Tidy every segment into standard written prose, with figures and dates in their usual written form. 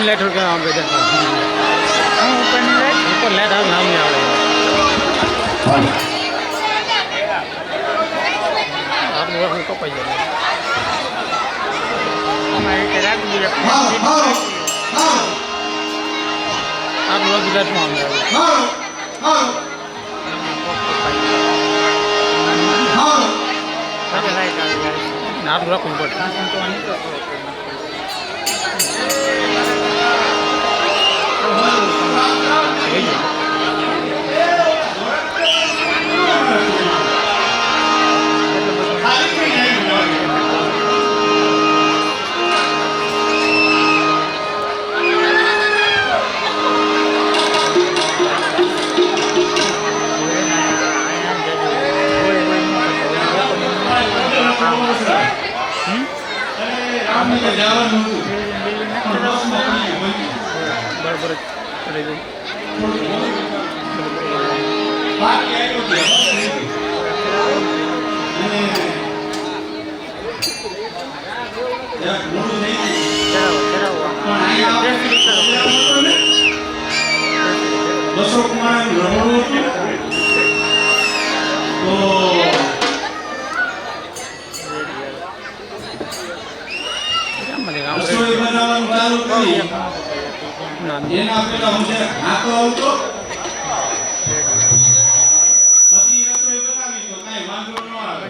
Light हो गया ऊपर लाइट आ नाम नहीं आ रहा आप लोग हमको पाइए हमारे तेरा भी आप लोग इधर मांग रहे हो आप लोग कौन बोल बराबर રસોઈ બનાવવાનું ચાલુ કરી એના પેલા હું હાથો આવતો પછી રસોઈ બનાવી તો કાઈ વાંધો ન આવે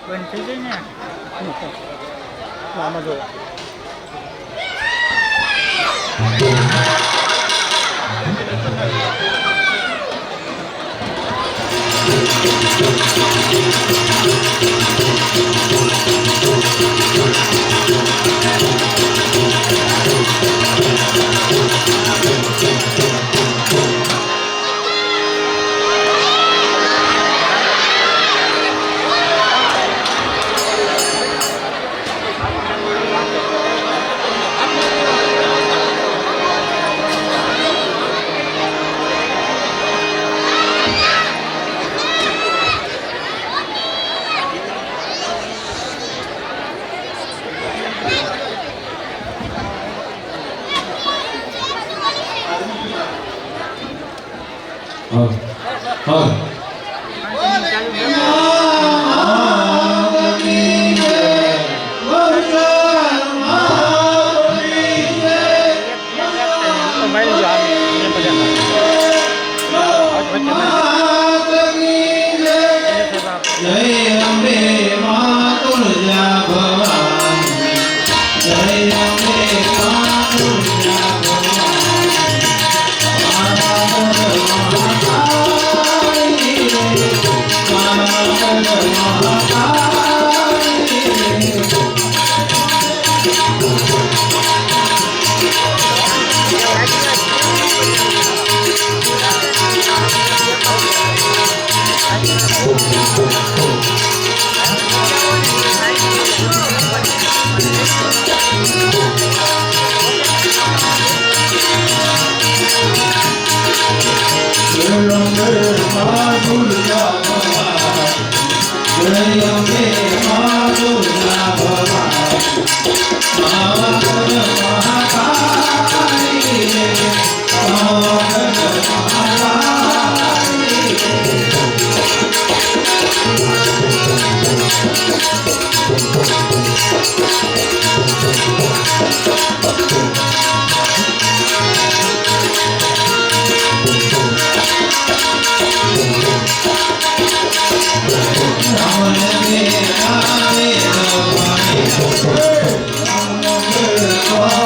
બંધ થઈ જાય ને આમાં જો Oh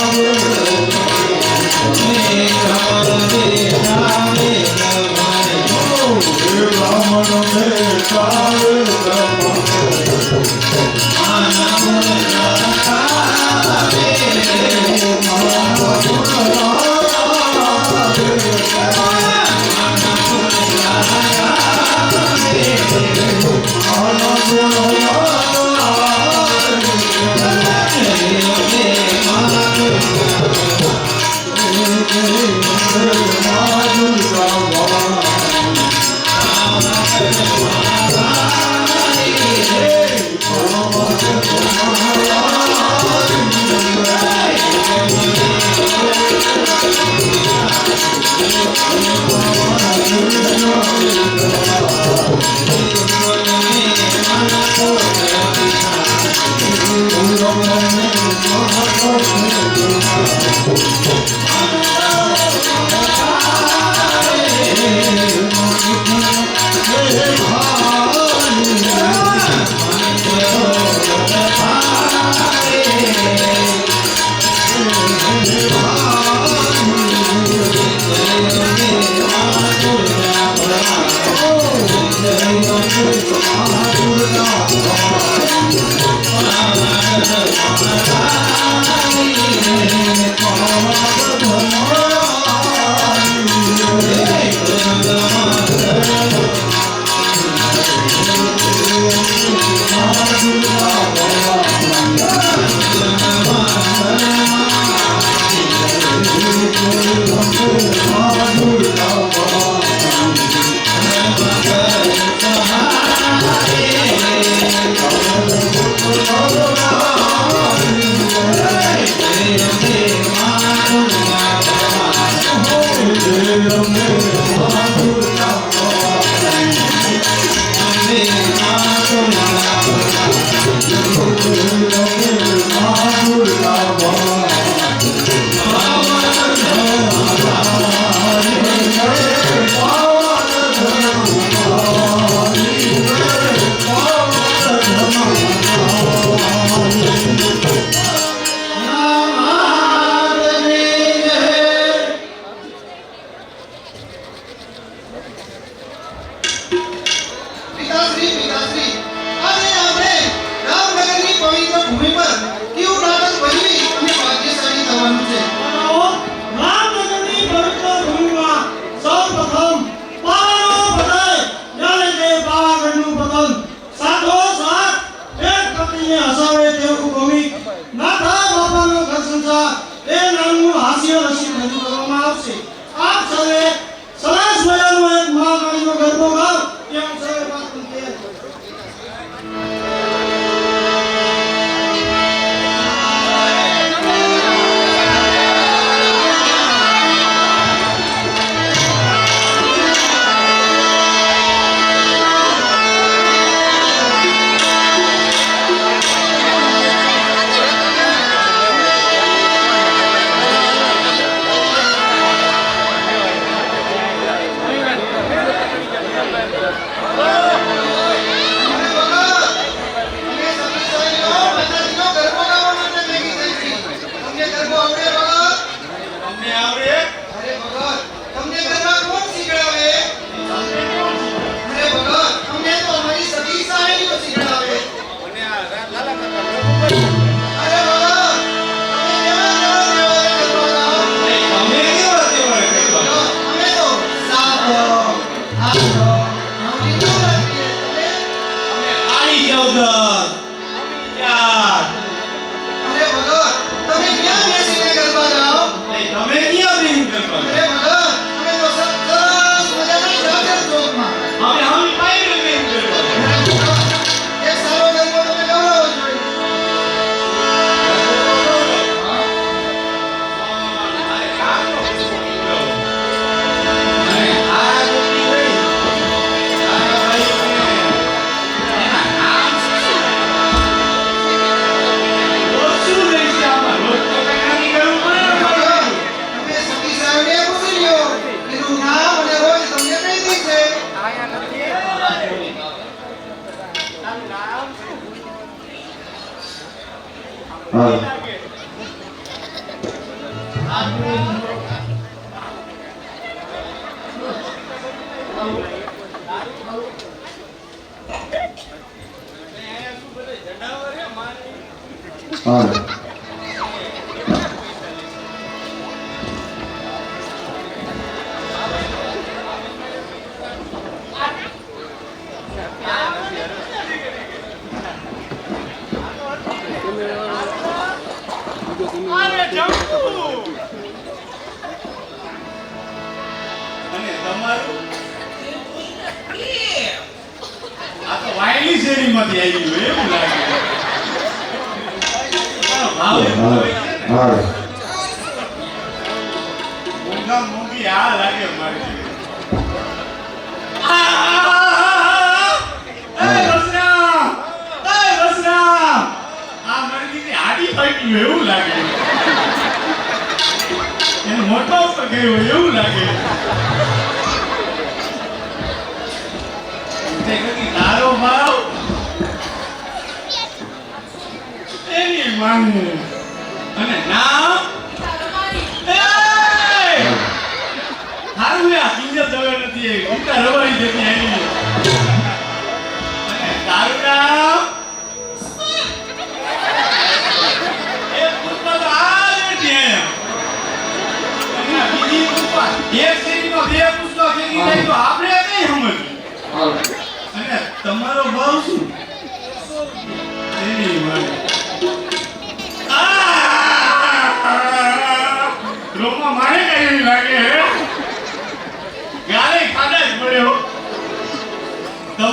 હારું લે કિંજર જવે નથી ઉતા રવાઈ દે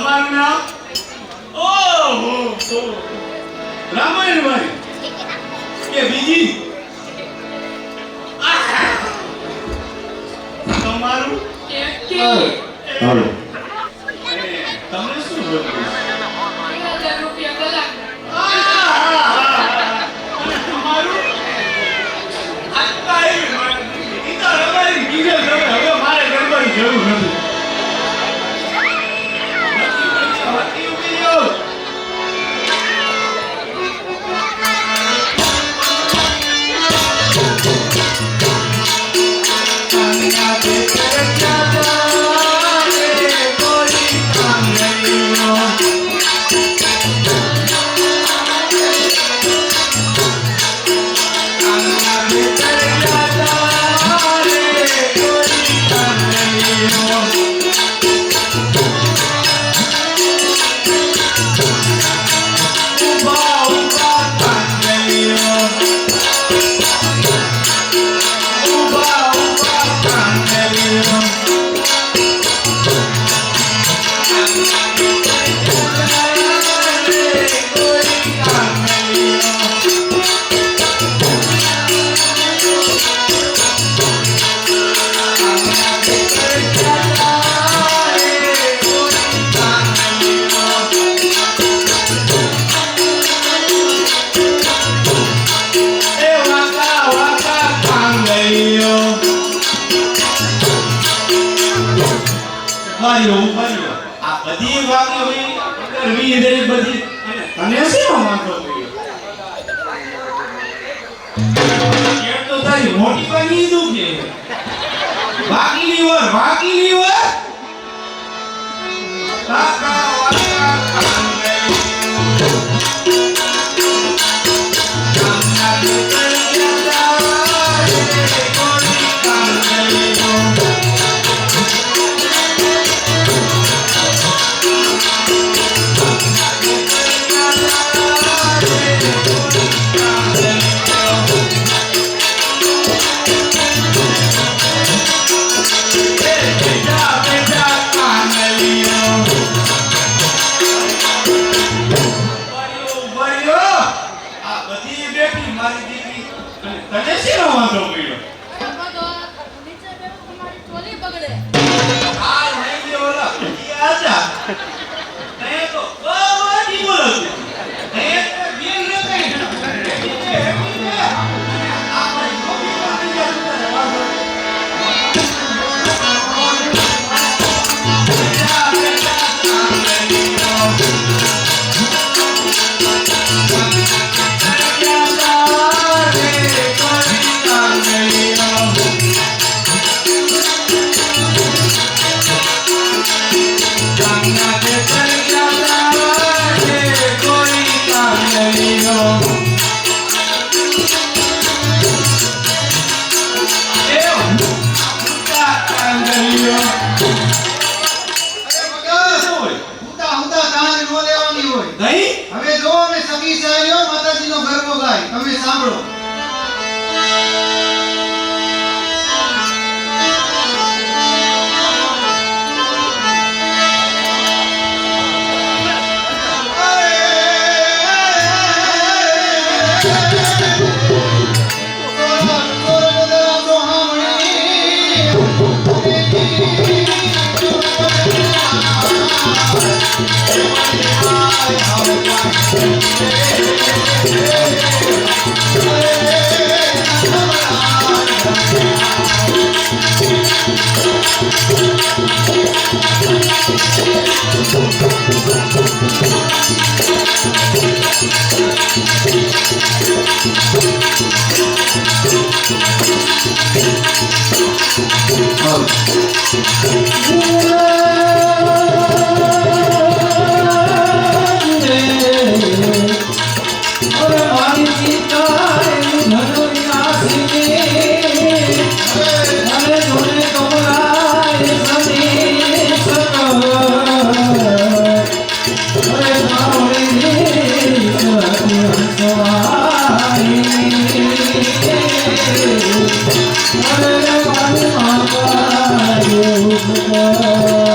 તમારું નામ ઓહો રામાયણભાઈ કે બીજી તમારું હાલો તમને શું બોલું તમારું આટલા એવી ઈ તો રમાડી કીધે હવે મારે ગરબાની જરૂર નથી આ બધી વાતો કરવી દે બધી તને શું વાંધો પડ્યો તો તારી મોટી બની દઉં કે બાકી લીવર કાકા વાકા તને શેનો વાંધો પડ્યો નીચે બેઠો તમારી ચોલી બગડે આ નહીં કે ઓલા આજા તે તો બહુ બોલો તે બેન ન કઈ આપણે કોપી પાડી જાય વાંધો હવે જો અમે સખી સહેલીઓ માતાજીનો ગરબો ગાય તમે સાંભળો Oh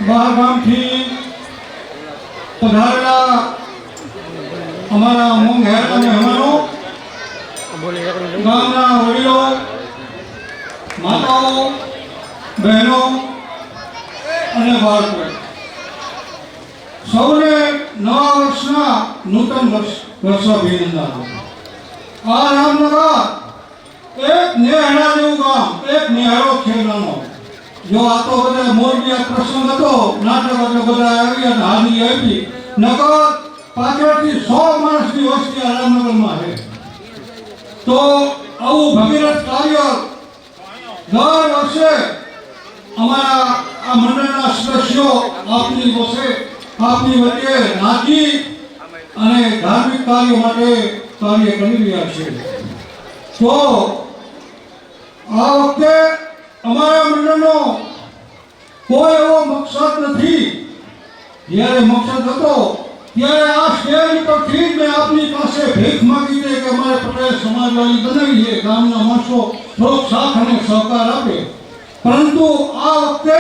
બહારગામથી પધારેલા અમારા મોંઘેર અને મહેમાનો, ગામના વડીલો, માતાઓ, બહેનો અને બાળકો, સૌને નવા વર્ષના નૂતન વર્ષાભિનંદન. આ રામનગર એક નેહડા જેવું ગામ, એક નેહડો ખેડવાનો. જો આ તો બધા મોરબી પ્રસંગ હતો, નાટક એટલે બધા આવી અને હાજરી આપી. નગર પાછળથી 100 માણસની વસ્તી આ રામનગરમાં છે. તો આવું ભગીરથ કાર્ય દર વર્ષે અમારા આ મંડળના સદસ્યો આપની વચ્ચે નાચી અને ધાર્મિક કાર્યો માટે કાર્ય કરી રહ્યા છે. તો આ વખતે અમારા મંડળનો કોઈ એવો મકસદ નથી. જ્યારે મકસદ હતો ત્યારે આ સ્ટેજ પરથી મેં આપની પાસે ભીખ માંગી છે કે અમારે પટેલ સમાજવાળી બનાવીએ, ગામના માણસો થોડોક સાથ અને સહકાર આપે. પરંતુ આ વખતે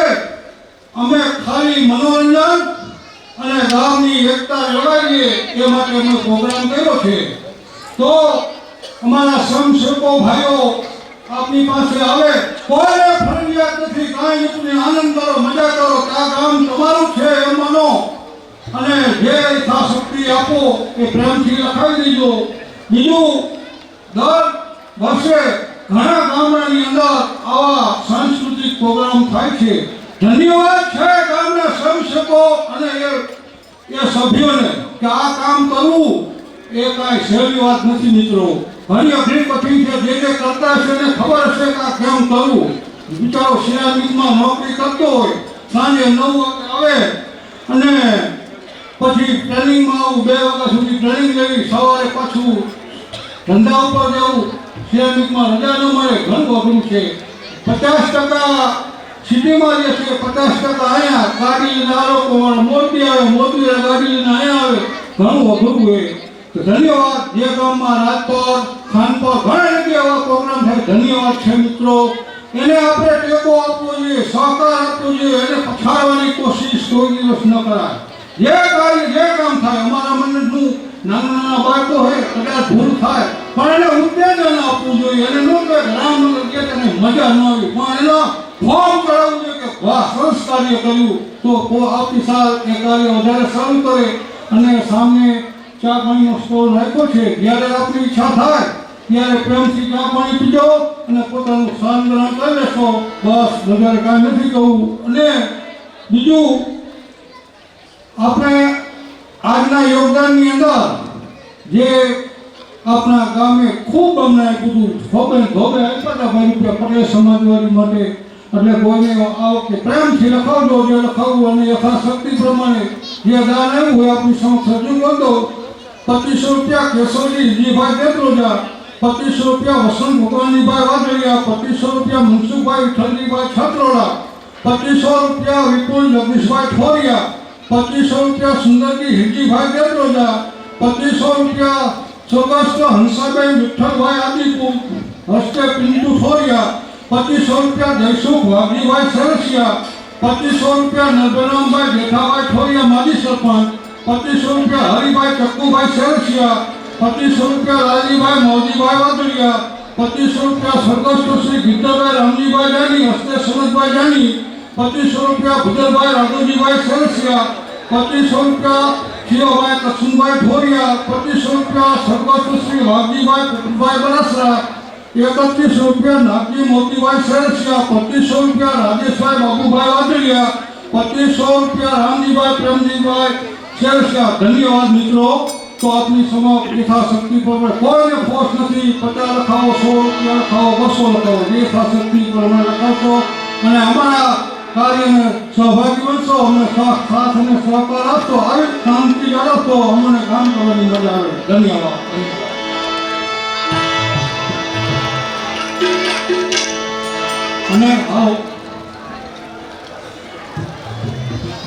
અમે ખાલી મનોરંજન અને ગામની એકતા જળવાઈએ એ માટે અમે પ્રોગ્રામ કર્યો છે. તો અમારા સમસેવકો ભાઈઓ આપની પાસે આવે, કોઈને ફરજિયાત નથી, કાંઈ નથી, આનંદ કરો, મજા કરો, આ ગામ તમારું છે એમ માનો અને જે યથાશક્તિ આપો એ પ્રેમથી લખાવી દેજો. બીજું, દર વર્ષે ઘણા ગામડાની અંદર આવા સાંસ્કૃતિક પ્રોગ્રામ થાય છે. ધન્યવાદ છે ગામના સમસેવકો અને એ સભ્યોને કે આ કામ કરવું એ કાંઈ સહેલી વાત નથી મિત્રો. ઘણી અઘરી કઠિન છે. જે કરતા હશે એને ખબર હશે કે આ કેમ કરવું. બિચારો સિરામિકમાં નોકરી કરતો હોય, સાંજે 9 વાગે આવે અને પછી ટ્રેનિંગમાં આવું, 2 વાગ્યા સુધી ટ્રેનિંગ લેવી, સવારે પાછું ધંધા ઉપર જવું, સિરામિકમાં રજા ન મળે, ઘણું અઘરું છે. 50% સિટીમાં જે છે, 50% અહીંયા ગાડી લઈને આવો તો મોરબી આવે, મોરબી ગાડી લઈને અહીંયા આવે, ઘણું અઘરું હોય. તો ધન્યવાદ. જે ગામમાં રાજપર, ખાનપર ઘણા જગ્યાએ એવા પ્રોગ્રામ થાય, ધન્યવાદ છે મિત્રો. એને આપણે ટેકો આપવો જોઈએ, સહકાર આપવો જોઈએ, એને પછાડવાની કોશિશ કોઈ દિવસ ન કરાય. જે કાર્ય જે કામ થાય, અમારા મંડળનું નાના બાળકો હોય કદાચ ભૂલ થાય પણ એને ઉત્તેજન આપવું જોઈએ. એને ન કે રામનગર કે તને મજા ન આવી, પણ એનો ફોર્મ કરાવવું જોઈએ કે વાહ સરસ કાર્ય કર્યું, તો આવતી સાલ એ કાર્ય વધારે સારું કરે. અને સામે ચા પાણીનો સ્ટોલ રાખ્યો છે, જ્યારે આપણી ઈચ્છા થાય ત્યારે પ્રેમથી ચા પાણી પીજો અને પોતાનું સાંત્વના કરી લેશો. બસ વધારે કાંઈ નથી કહું. અને બીજું, આપણે આજના યોગદાનની અંદર જે આપણા ગામે ખૂબ અમને આપ્યું હતું, ધોબે આપ્યા હતા ભાઈ રૂપિયા પટેલ સમાજવાદી માટે. એટલે કોઈને આ વખતે પ્રેમથી લખાવજો, જે લખાવવું અને યથાશક્તિ પ્રમાણે જે દાન આવ્યું હોય આપણી સમક્ષ રજૂ કરી દો. 2500 રૂપિયા કેશવજી જીભાઈ દેત્રોજા, 2500 રૂપિયા વસંત ભગવાનજીભાઈ વાદળિયા, 2500 રૂપિયા મનસુખભાઈ વિઠ્ઠલજીભાઈ છત્રોડા, 2500 રૂપિયા વિપુલ જગદીશભાઈ ઠોરિયા, 2500 રૂપિયા સુંદરજી હિરજીભાઈ દેત્રોજા, 2500 રૂપિયા સ્વર્ગસ્થ હંસાબેન વિઠ્ઠલભાઈ આદિપુર હસ્તે પિન્ટુ ઠોરિયા, 2500 રૂપિયા જયસુખ વાઘજીભાઈ સરસિયા, 2500 રૂપિયા નરભરામભાઈ જેઠાભાઈ ઠોરિયા માજી સરપંચ, 2500 રૂપિયા હરિભાઈ ચક્કુભાઈ સરસિયા, 2500 રૂપિયા લાલજીભાઈ મોજીભાઈ વાદળિયા, 2500 રૂપિયા સ્વર્ગસ્થ શ્રી ગીતાભાઈ રામજીભાઈ જાની હસ્તે સનતભાઈ જાની, 2500 રૂપિયા ભુજલભાઈ રાઘવજીભાઈ સરસિયા, 2500 રૂપિયા શિવભાઈ કસુનભાઈ ઠોરિયા, 2500 રૂપિયા સ્વર્ગસ્થ શ્રી વાઘજીભાઈ કુટુંબભાઈ બરસરા, 31 રૂપિયા નાગજી મોતીભાઈ સરસિયા, 2500 રૂપિયા રાજેશભાઈ બાબુભાઈ વાદળિયા, 2500 રૂપિયા રામજીભાઈ પ્રેમજીભાઈ સરસિયા. ધન્યવાદ મિત્રો. તો આપની સમક્ષ યથાશક્તિ પ્રમાણે કોઈને ફોર્સ નથી. 50 લખાવો, 100 રૂપિયા લખાવો, 200 લખાવો, જે યથાશક્તિ પ્રમાણે લખાવશો અને અમારા કાર્યને સહભાગી બનશો, અમને સાથ અને સહકાર આપશો, આવી શાંતિ જાળવશો, અમને કામ કરવાની મજા આવે. ધન્યવાદ. અને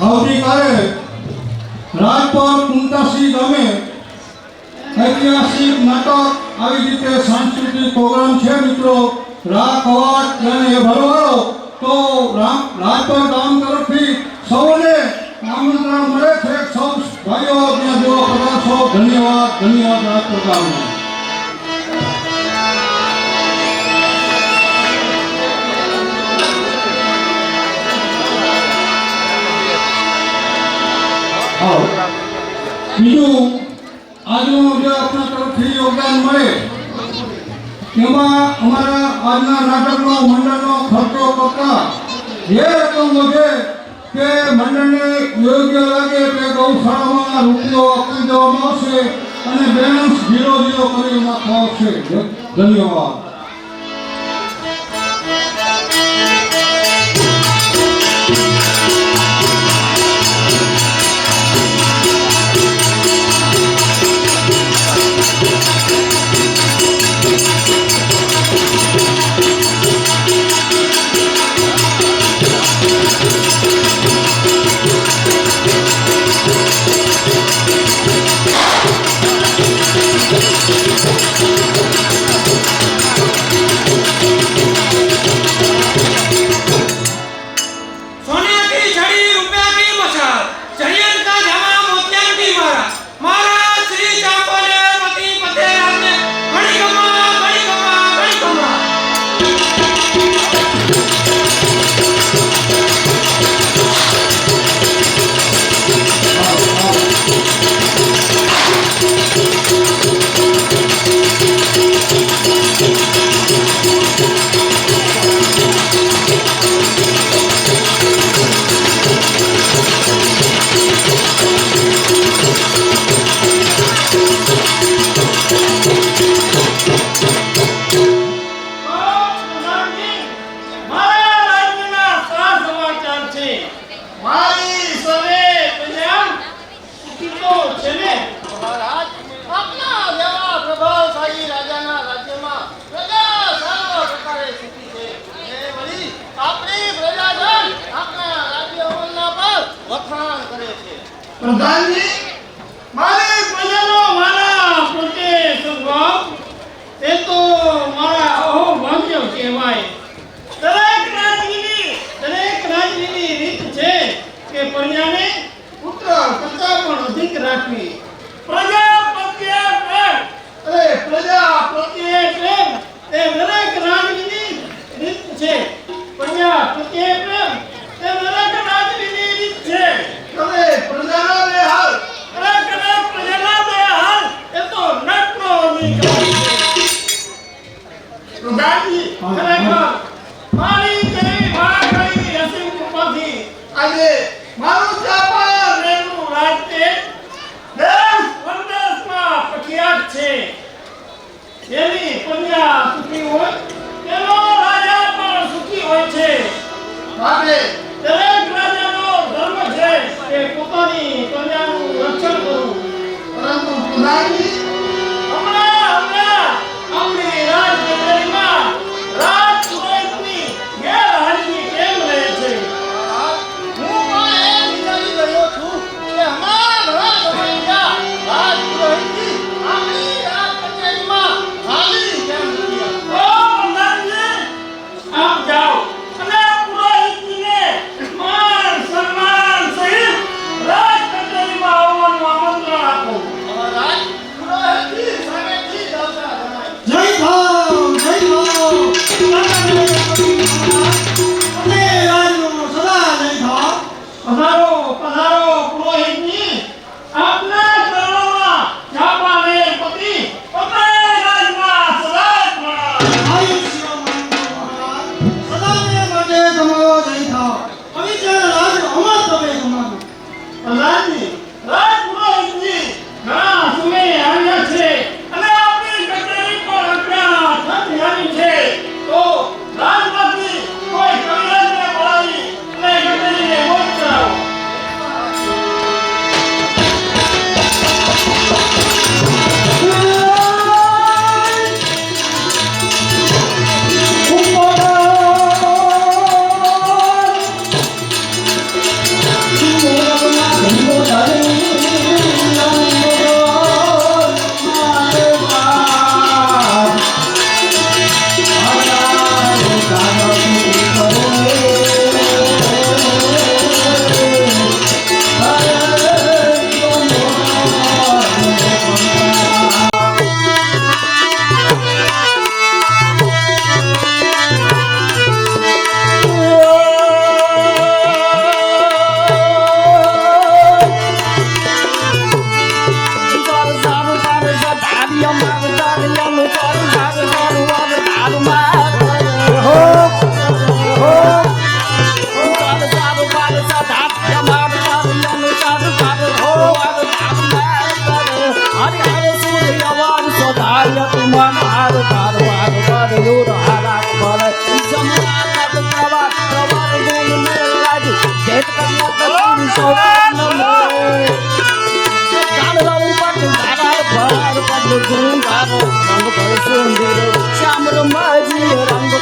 આવતીકાલે રાજપર કુંતાસી ગામે ઐતિહાસિક નાટક આવી રીતે સાંસ્કૃતિક પ્રોગ્રામ છે મિત્રો. રા કવાટ અને એ ભરવાડો. તો રાજપર ગામ તરફથી સૌને આમંત્રણ મળે છે. સૌ ભાઈઓ ત્યાં જેવો પધારશો. ધન્યવાદ. ધન્યવાદ રાજપર ગામને. બીજું, આજનું જે આપણા તરફથી યોગદાન મળે એમાં અમારા આજના નાટકનો મંડળનો ખર્ચો કરતા જે રકમ વધે તે મંડળને યોગ્ય લાગે તે ગૌશાળામાં રૂપિયો આપી દેવામાં આવશે અને બેલેન્સ 0 કરી નાખવા આવશે. ધન્યવાદ. મારી સવે પ્રજા સુખી તો છે ને? મહારાજ, આપના જેવા પ્રભાવશાળી રાજાના રાજ્યમાં પ્રજા સર્વ પ્રકારે સુખી છે. એ વળી આપણી પ્રજાજન આપના રાજ્યવલના પર વખાણ કરે છે. પ્રધાનજી, મારી પ્રજાનો મારા પ્રત્યે સ્વભાવ એ તો મારા અહોભાગ્ય કહેવાય. દરેક રાજ્યની રીત છે કે પ્રજાને પુત્ર કરતા પણ અધિક રાખવી. પ્રજા પ્રત્યે પ્રેમ એ દરેક રાજ્યની રીત છે. પ્રજા પ્રત્યે પ્રેમ એ દરેક રાજ્યની રીત છે. તમે પ્રજાના બે હાલ એ તો નટનો અધિકાર છે. પ્રધાનજી, ખરેખર મારી જેવી મહાકાળી અસીમ કૃપાથી આજે મારું જાપાન રહેલું રાજ્ય દેશ વિદેશમાં પ્રખ્યાત છે. જેની પ્રજા સુખી હોય તેનો રાજા પણ સુખી હોય છે. માટે દરેક રાજાનો ધર્મ છે કે પોતાની પ્રજાનું રક્ષણ કરવું. પરંતુ પ્રધાનજી, હમણાં આપણી રાજકચેરીમાં રાજપુરોહિતની ગેરહાજરી કેમ રહે છે? હું પણ એ વિચારી રહ્યો છું કે હમણાં ઘણા સમયના રાજપુરોહિતજી આપણી રાજ કચેરીમાં હાજરી કેમ નથી આપતા? ઓ પ્રધાનજી, આપ જાઓ અને પુરોહિતજીને માન સન્માન સહિત રાજકચેરીમાં આવવાનું આમંત્રણ આપો. મહારાજ, પુરોહિતજી સામેથી જ આવતા જણાય. જય ભાવ જય ભાવ અને રાજનો સદા જય ભાવ. પધારો પધારો પુરોહિતજી, આપના ચરણોમાં જાપાનેર પતિ પતરાજના સદાય પ્રણામ. આયુષ્ય મહારાજ સદાને માટે તમારો જય ભાવ. પવિત્ર રાજ અમર તમે તમારું. પ્રધાનજી, રાજપુરોહિતજી ઘણા સમયે આવ્યા છે અને આપણી કચેરી પર અજ્ઞાત નથી આવી છે. તો રાજમાંથી કોઈ કવિરાજને બોલાવી અને કચેરીને મોજ કરાવો. श्याम रमाजी रंग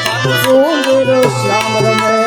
सुंदर श्याम रमे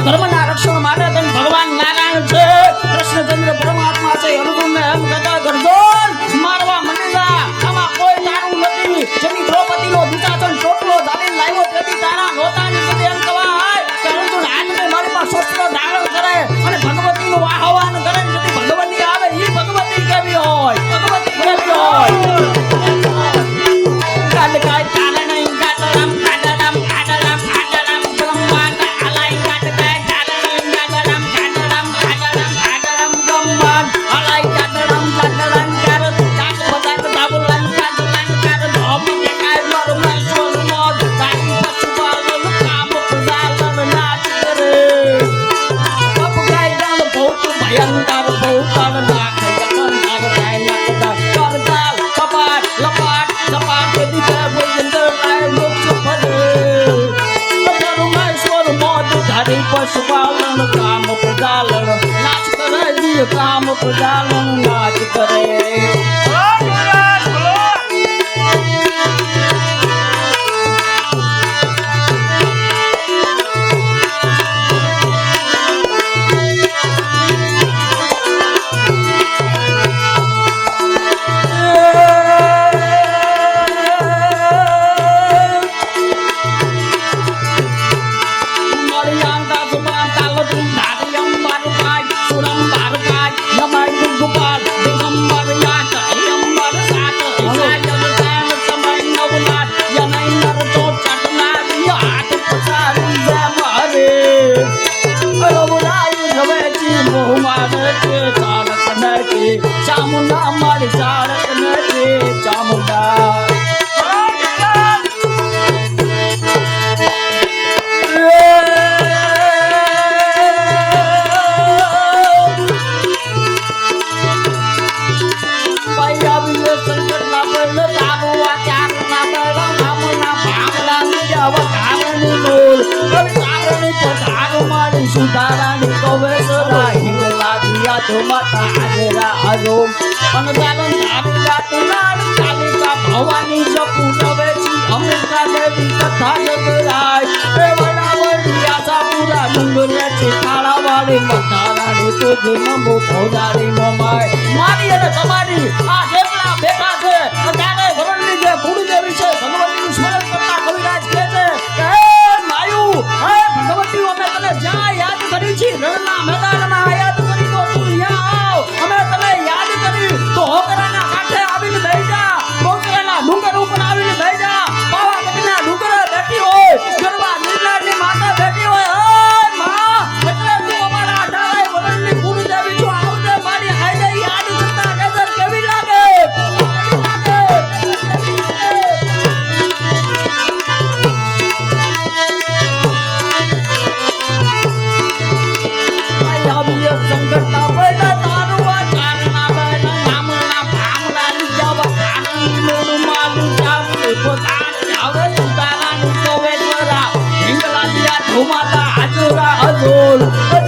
ધર્મના રક્ષણ માટે ભગવાન નારાયણ છે, કૃષ્ણચંદ્ર પરમાત્મા છે. અર્જુનને એમ કહેતા અર્જુન મારવા મંડ્યા, આમાં કોઈ તારું નથી. જેની દ્રૌપદીનો દુશાસન ટોટલો ધારીને લાવ્યો તેથી તારા નોતાની સુધી એમ કહેવાય કે અર્જુન હાથને મારી પાસે શસ્ત્ર ધારણ કરે અને ભગવતીનું આહવાન કરે. જેથી ભગવતી આવે એ ભગવતી કેવી હોય, ભગવતી કેવી હોય. કાલ કાય ચાલે નહીં ગાતરામ કાડરામ કાડરામ કાડરામ બ્રહ્માંડ આલાઈ કાટ કાય ચાલે નહીં ગાતરામ કાડરામ કાડરામ કાડરામ બ્રહ્માંડ આલાઈ કાડરામ કાડરામ કર ચાક બજાક દાબુલાન કાડરામ કર ધોમી દેખાય મારું મૈસોર મોદ તારી પશુપાલન કામ કુદાલન નાચ કરે. અપ ગાય ગામ ભૌત ભયંકર ભૌતન નાખ યતન નાગ ગાય નાકતા કરતાલ કપાટ લપાટ સપાટ દીકરા ભયંકર લાય મોક્ષ ફરે. પશુપાલન કામ પ્રજાલન નાચ કરે જીવ કામ પ્રજાનું નાચ કરે ચામુંડા મારી ચાળક નથી ચામુંડા સુધારાની કવેસરા હિંગલા દિયા તો માતા આજરા આજો અનદાલન ધારી કાલિકા ભવાની જપુ નવેચી અમેરિકા દેવી કથા જગરાય એ વડાવડી આશાપુરા ડુંગરે છે કાળાવાળી મતારાણી તુજ નમો ભોજારી મોમાય મારી અને તમારી આ જેટલા બેઠા છે ત્યારે વરણની જે કુળદેવી છે ભગવતીનું સ્મરણ કરતા કવિરાજ કહે છે કે હે માયુ હે ભગવતી અમે તને જ્યાં યાદ કરી છે રણના મેદાનમાં યાદ કરી તો તું અહીંયા આવ અમે તને યાદ કરી તો હોકરાના કાંઠે આવીને બેસી જા હોકરાના ડુંગર ઉપર આવીને બેસી જા પાવાગઢના ડુંગરે બેઠી હોય ગરબા નીલાની માતા બેઠી હોય ઓય માં એટલે તું અમારા અઢારે વરણની કુળદેવી જો આવજે મારી હાઈડે યાદ કરતા નજર કેવી લાગે સંગઠના બેટા તારું આ ચારના બેટા નામના ભામલાની જવા કાની મોડું માલું ચાવલે પોતાન ચાવે સુતારાની કવેસરા હિંગલા દિયા ધુમાતા આજરા અજોલ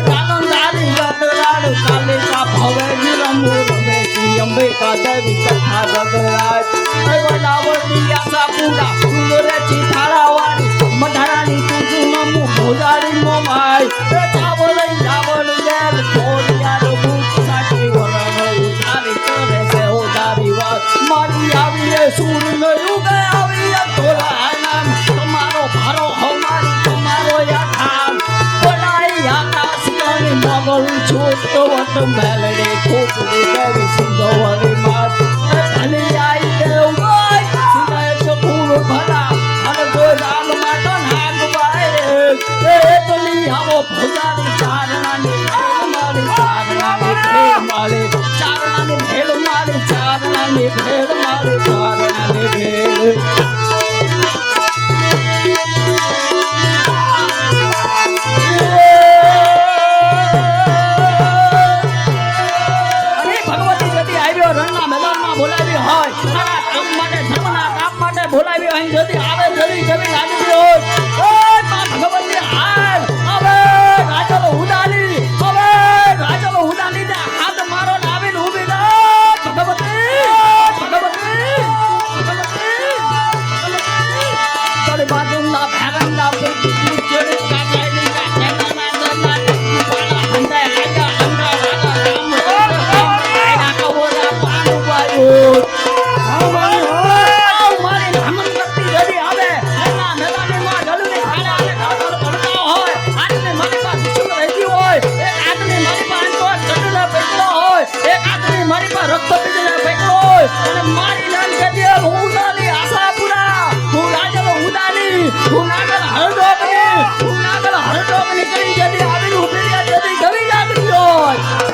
કાનંદારી ગતરાડ કાલિકા ભવે વિરમુ રમેશી અંબિકા દેવી કથા ગગરાજ એ વડાવડી આશાપુરા સુંદરે ચિતારાવાળી મઢારાની તુજુ નમુ ભોજારી મોમાય એ ચાવલ ચાવલ જેલ છોડિયાનો ભૂત સાચી વરણ ઉતારી કરે છે ઉતારી વાત મારી આવીએ સૂર ન યુગે આવીએ તોલા નામ તમારો ભારો હમારી તમારો યાથામ પડાઈ આકાશ કણી મોગલ છોટો વટ મેલડે ખોપડી દેવી સિંધોવરી માત ભલી આઈ દેવ ગઈ સિંધે ચપૂર ભલા અને કોઈ રામ માટો નાગ બાય એટલી આવો ભોજાની ચારણાની મારી ચારણાની ભેળ મારી ચારણાની ભેળ મારી ચારણાની ભેળ મારી ચારણાની ભેળ અરે ભગવતી જતી આવ્યો રણના મેદાનમાં બોલાવી હોય તારા કામ માટે ધર્મના કામ માટે બોલાવી અહીં જતી આવે જડી જમી લાગી હોય ઓય માં ભગવતી હાલ હવે રાજલો ઉડાલી હવે રાજલો ઉડાલી દે હાથ મારો નાવીને ઊભી દે ભગવતી ભગવતી તારી બાજુના ભેરંગા ચડી કાઢાઈ કાઢાના દરના પાલા હંડા આયા હંડા રાગા રામ આયા કવોરા પાણું વાયો મારી ધામન કરતી જડી આવે એના મેદાનમાં ઢલની ખાડા અને ઢાળર પડતા હોય આને મારી પાસે સુખ રહેતી હોય એક આદમી મારી પાસે તો ચડલા પેકડો હોય એક આદમી મારી પાસે રક્ત પીજલા પેકડો હોય અને મારી નામ કદી હું ઉડાલી આશાપુરા હું રાજલ ઉડાલી હું નાગલ હરડોકની હું નાગલ હરડોકની કરી જડી આવીને ઉભી રહ્યા જડી ગવી લાગી હોય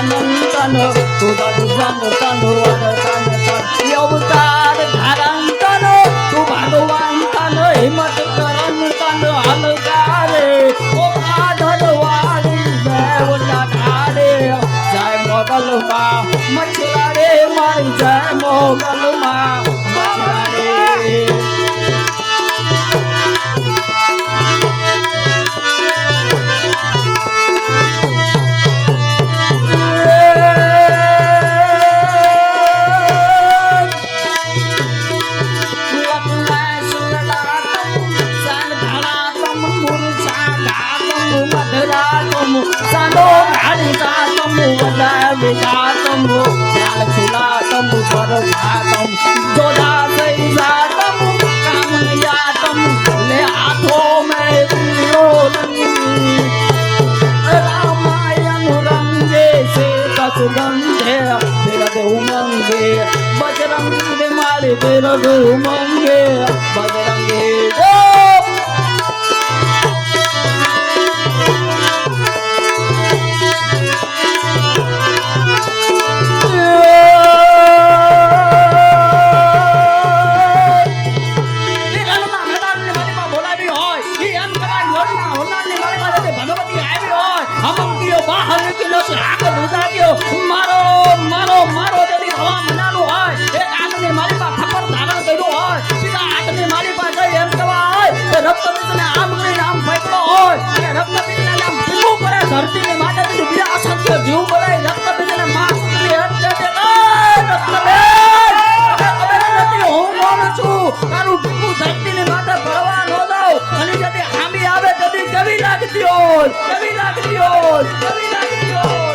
અનંતન તું દર્શન તન વદ તન તન અવતાર ધારણ તન તું ભગવાન તન હિંમત કરન તન અલગારે ઓ આધર વાળી દેવતા ધારે જય મોગલમાં મચરા રે મારી જય મોગલમાં મચરા રે Sano hari saatmu wadai begatmu jal chulaatmu parvaatmu joda sai saatmu kamyaatmu le haathon mein piro langi Ramayan range se kasgandhe birad umange bajrangi de male birad umange bajrangi ધરતી ને માતા તું બીજા અસંખ્ય જીવ બોલાય રક્ત બીજને માં સુતરી હટ દે ખબર નથી હું કોણ છું તારું ટીપું ધરતી ને માથે પડવા ન દઉં અને જદી હામી આવે તદી કેવી લાગતી હોય કેવી લાગતી હોય કેવી લાગતી હોય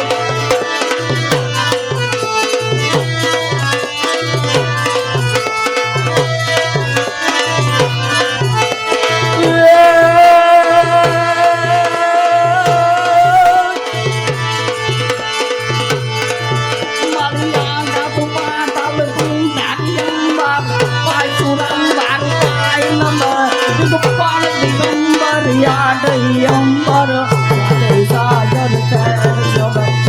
Yambar sajar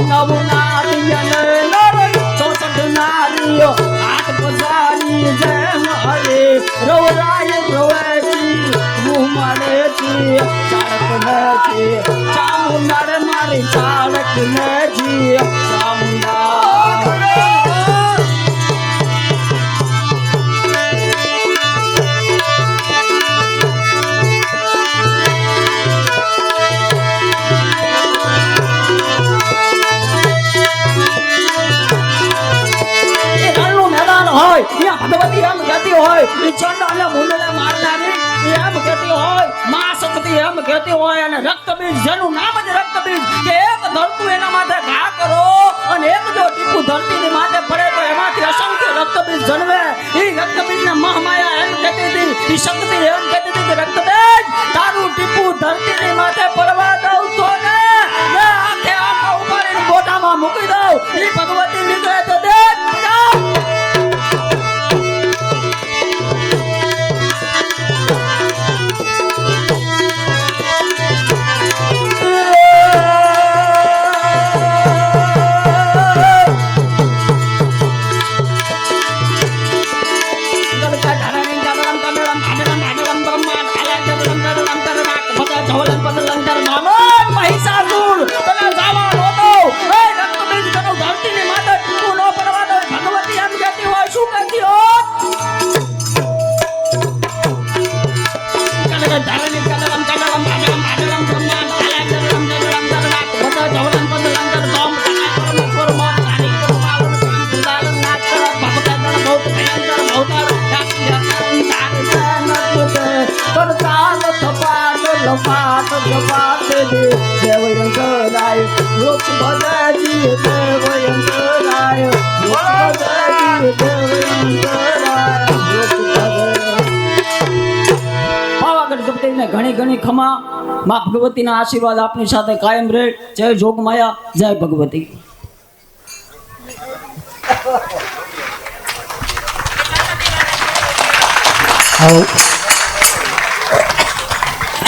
navnariyan naray chosadnariyo aat pasari jemare ravray ravati mumareti charakneti chamundar mari charakneti chamundar Bhagwati हम कहती हो चंडाल मुंडले मारनारी एम कहती हो मां शक्ति एम कहती हो रक्त बीज जनु नाम ज रक्त बीज के एक धरतु एना माथे घा करो और एक जो टीपू धरती ने माथे पड़े तो एमाथी असंख्य रक्त बीज जन्मे ई रक्त बीज ने महामाया एम कहती थी ई शक्ति एम कहती थी कि रक्त बीज तारू टीपू धरती ने माथे पड़वा दઉં तो ने आंखे आंखा उपाડીને બોટામાં મૂકી દઉં ई भगवती નીકળે તો દેખ ઘણી ઘણી ખમા માં ભગવતીના આશીર્વાદ આપની સાથે કાયમ રહે જય જોગમાયા જય ભગવતી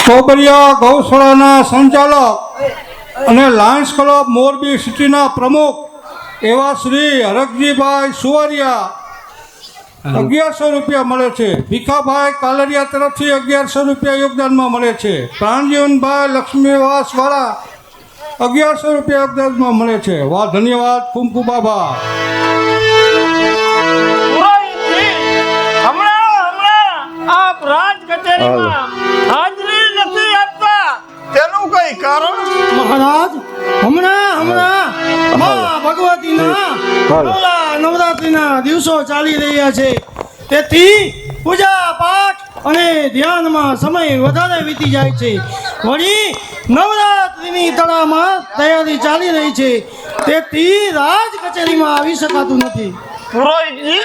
કોબરિયા ગૌશાળાના સંચાલક અને લાયન્સ ક્લબ મોરબી સિટીના પ્રમુખ એવા શ્રી હરકજીભાઈ સુવારિયા 1100 રૂપિયા મળે છે. ભીખાભાઈ કાલરિયા તરફથી 1100 રૂપિયા યોગદાનમાં મળે છે. પ્રાણજીવનભાઈ લક્ષ્મીવાસ વાળા 1100 રૂપિયા યોગદાનમાં મળે છે. વાહ, ધન્યવાદ, ખૂબ ખૂબ આભાર. હમણાં આપ રાજ કચેરીમાં હાજરી નથી આપતા, તેનું કઈ કારણ? મહારાજ, હમણાં મા ભગવતીના નવરાત્રિના દિવસો ચાલી રહ્યા છે, તેથી પૂજા પાઠ અને ધ્યાનમાં સમય વધારે વીતી જાય છે. વળી નવરાત્રિની તળામાં તૈયારી ચાલી રહી છે, તેથી રાજ કચેરીમાં આવી શકાતું નથી. પુરોહિતજી,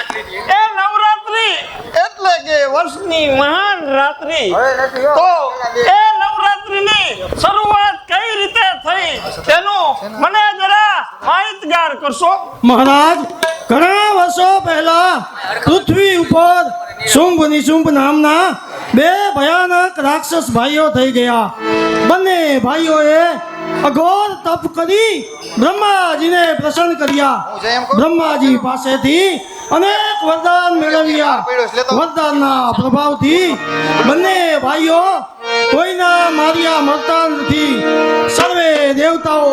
એ નવરાત્રી એટલે કે વર્ષની મહાન રાત્રિ, તો એ નવરાત્રીની શરૂઆત કઈ રીતે થઈ તેનું મને જરા માહિતગાર કરશો? મહારાજ, ઘણા વર્ષો પહેલા પૃથ્વી ઉપર શુંભ નિશુંભ નામના 2 ભયાનક રાક્ષસ ભાઈઓ થઈ ગયા. બંને ભાઈઓએ અઘોર તપ કરી બ્રહ્માજીને પ્રસન્ન કર્યા. બ્રહ્માજી પાસેથી અનેક વરદાન મેળવ્યા. વરદાનના પ્રભાવથી બંને ભાઈઓ કોઈના માર્યા મરતા નથી. સર્વે દેવતાઓ,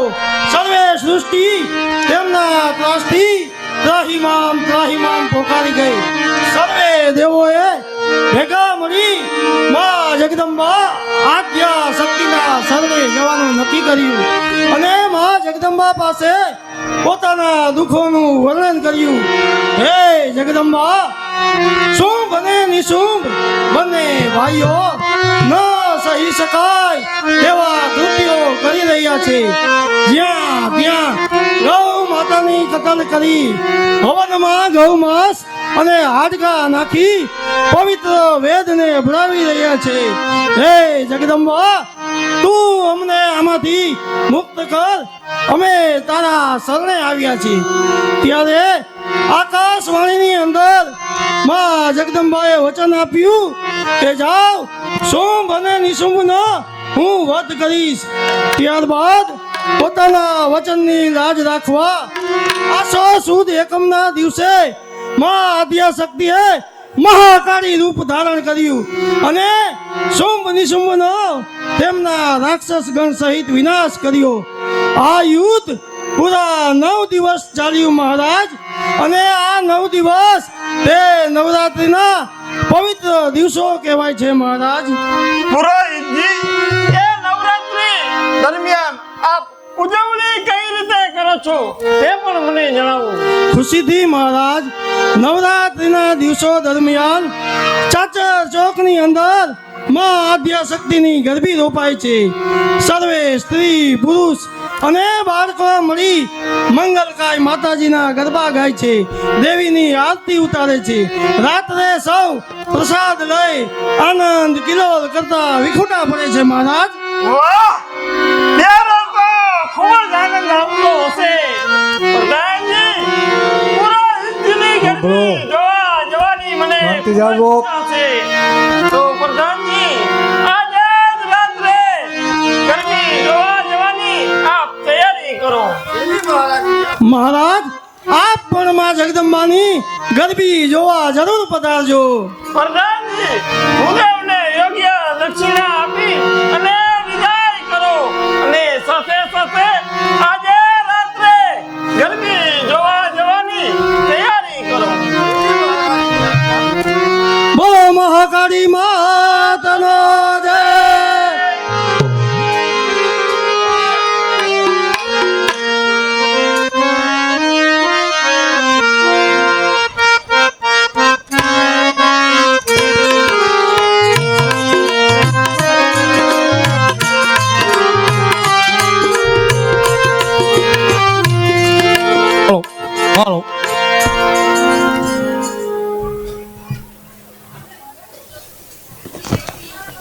સર્વે સૃષ્ટિ તેમના ત્રાસથી ત્રાહિમામ પોકારી ગઈ. સર્વે દેવોએ ભેગા મળી મા જગદંબા આદ્યા શક્તિના શરણે જવાનું નક્કી કર્યું અને મા જગદંબા પાસે પોતાના દુઃખોનું વર્ણન કર્યું. હે જગદંબા, શુંભ અને નિશુંભ બંને ભાઈઓ ન સહી શકાય એવા કૃત્યો કરી રહ્યા છે. જ્યાં ત્યાં ગૌ માતાની કતલ કરી હવનમાં ગૌ માંસ અને હાડકા નાખી પવિત્ર વેદને ભળાવી રહ્યા છે. હે જગદંબા, તું અમને આમાંથી મુક્ત કર, અમે તારા શરણે આવ્યા છીએ. ત્યારે આકાશવાણીની અંદર માં જગદંબાએ વચન આપ્યું કે જાઓ, શુંભ અને નિશુંભનો હું વધ કરીશ. ત્યારબાદ પોતાના વચનની લાજ રાખવા આસો સુદ એકમના દિવસે મા આદ્યાશક્તિએ મહાકાળી રૂપ ધારણ કર્યું અને શુંભ નિશુંભનો તેમના રાક્ષસ ગણ સહિત વિનાશ કર્યો. આ યુદ્ધ પૂરા 9 દિવસ ચાલ્યું મહારાજ, અને આ 9 દિવસ તે નવરાત્રિના પવિત્ર દિવસો કહેવાય છે મહારાજ. પુરોહિતજી, એ નવરાત્રી દરમિયાન આપ ઉજવણી કઈ રીતે કરો છો તે પણ મને જણાવો. ખુશીથી મહારાજ. નવરાત્રિના દિવસો દરમિયાન ચાચર ચોકની અંદર માં આદ્યાશક્તિની ગરબી રોપાય છે. સર્વે સ્ત્રી પુરુષ અને બાળકો મળી મંગલકાય માતાજીના ગરબા ગાય છે, દેવીની આરતી ઉતારે છે. રાત્રે સૌ પ્રસાદ લઈ આનંદ કિલોલ કરતા વિખૂટા પડે છે મહારાજ. વાહ, ત્યારે તો ખૂબ જ આનંદ આવતો હશે. પ્રધાનજી, પુરોહિતજીની ગરબી જોવા જવાની મને ઈચ્છા છે. તો પ્રધાનજી, આજે જ રાત્રે ગરબી જોવા જવાની આપ તૈયારી કરો. મહારાજ, આપ પણ માં જગદંબાની ગરબી જોવા જરૂર પધારજો. પ્રધાનજી, ભૂદેવને યોગ્ય દક્ષિણા આપી અને વિદાય કરો, અને સાથે સાથે આજે રાત્રે ગરબી જોવા જવાની તૈયારી કરો. બોલો મહાકાળી માતાનો જય. હાલો.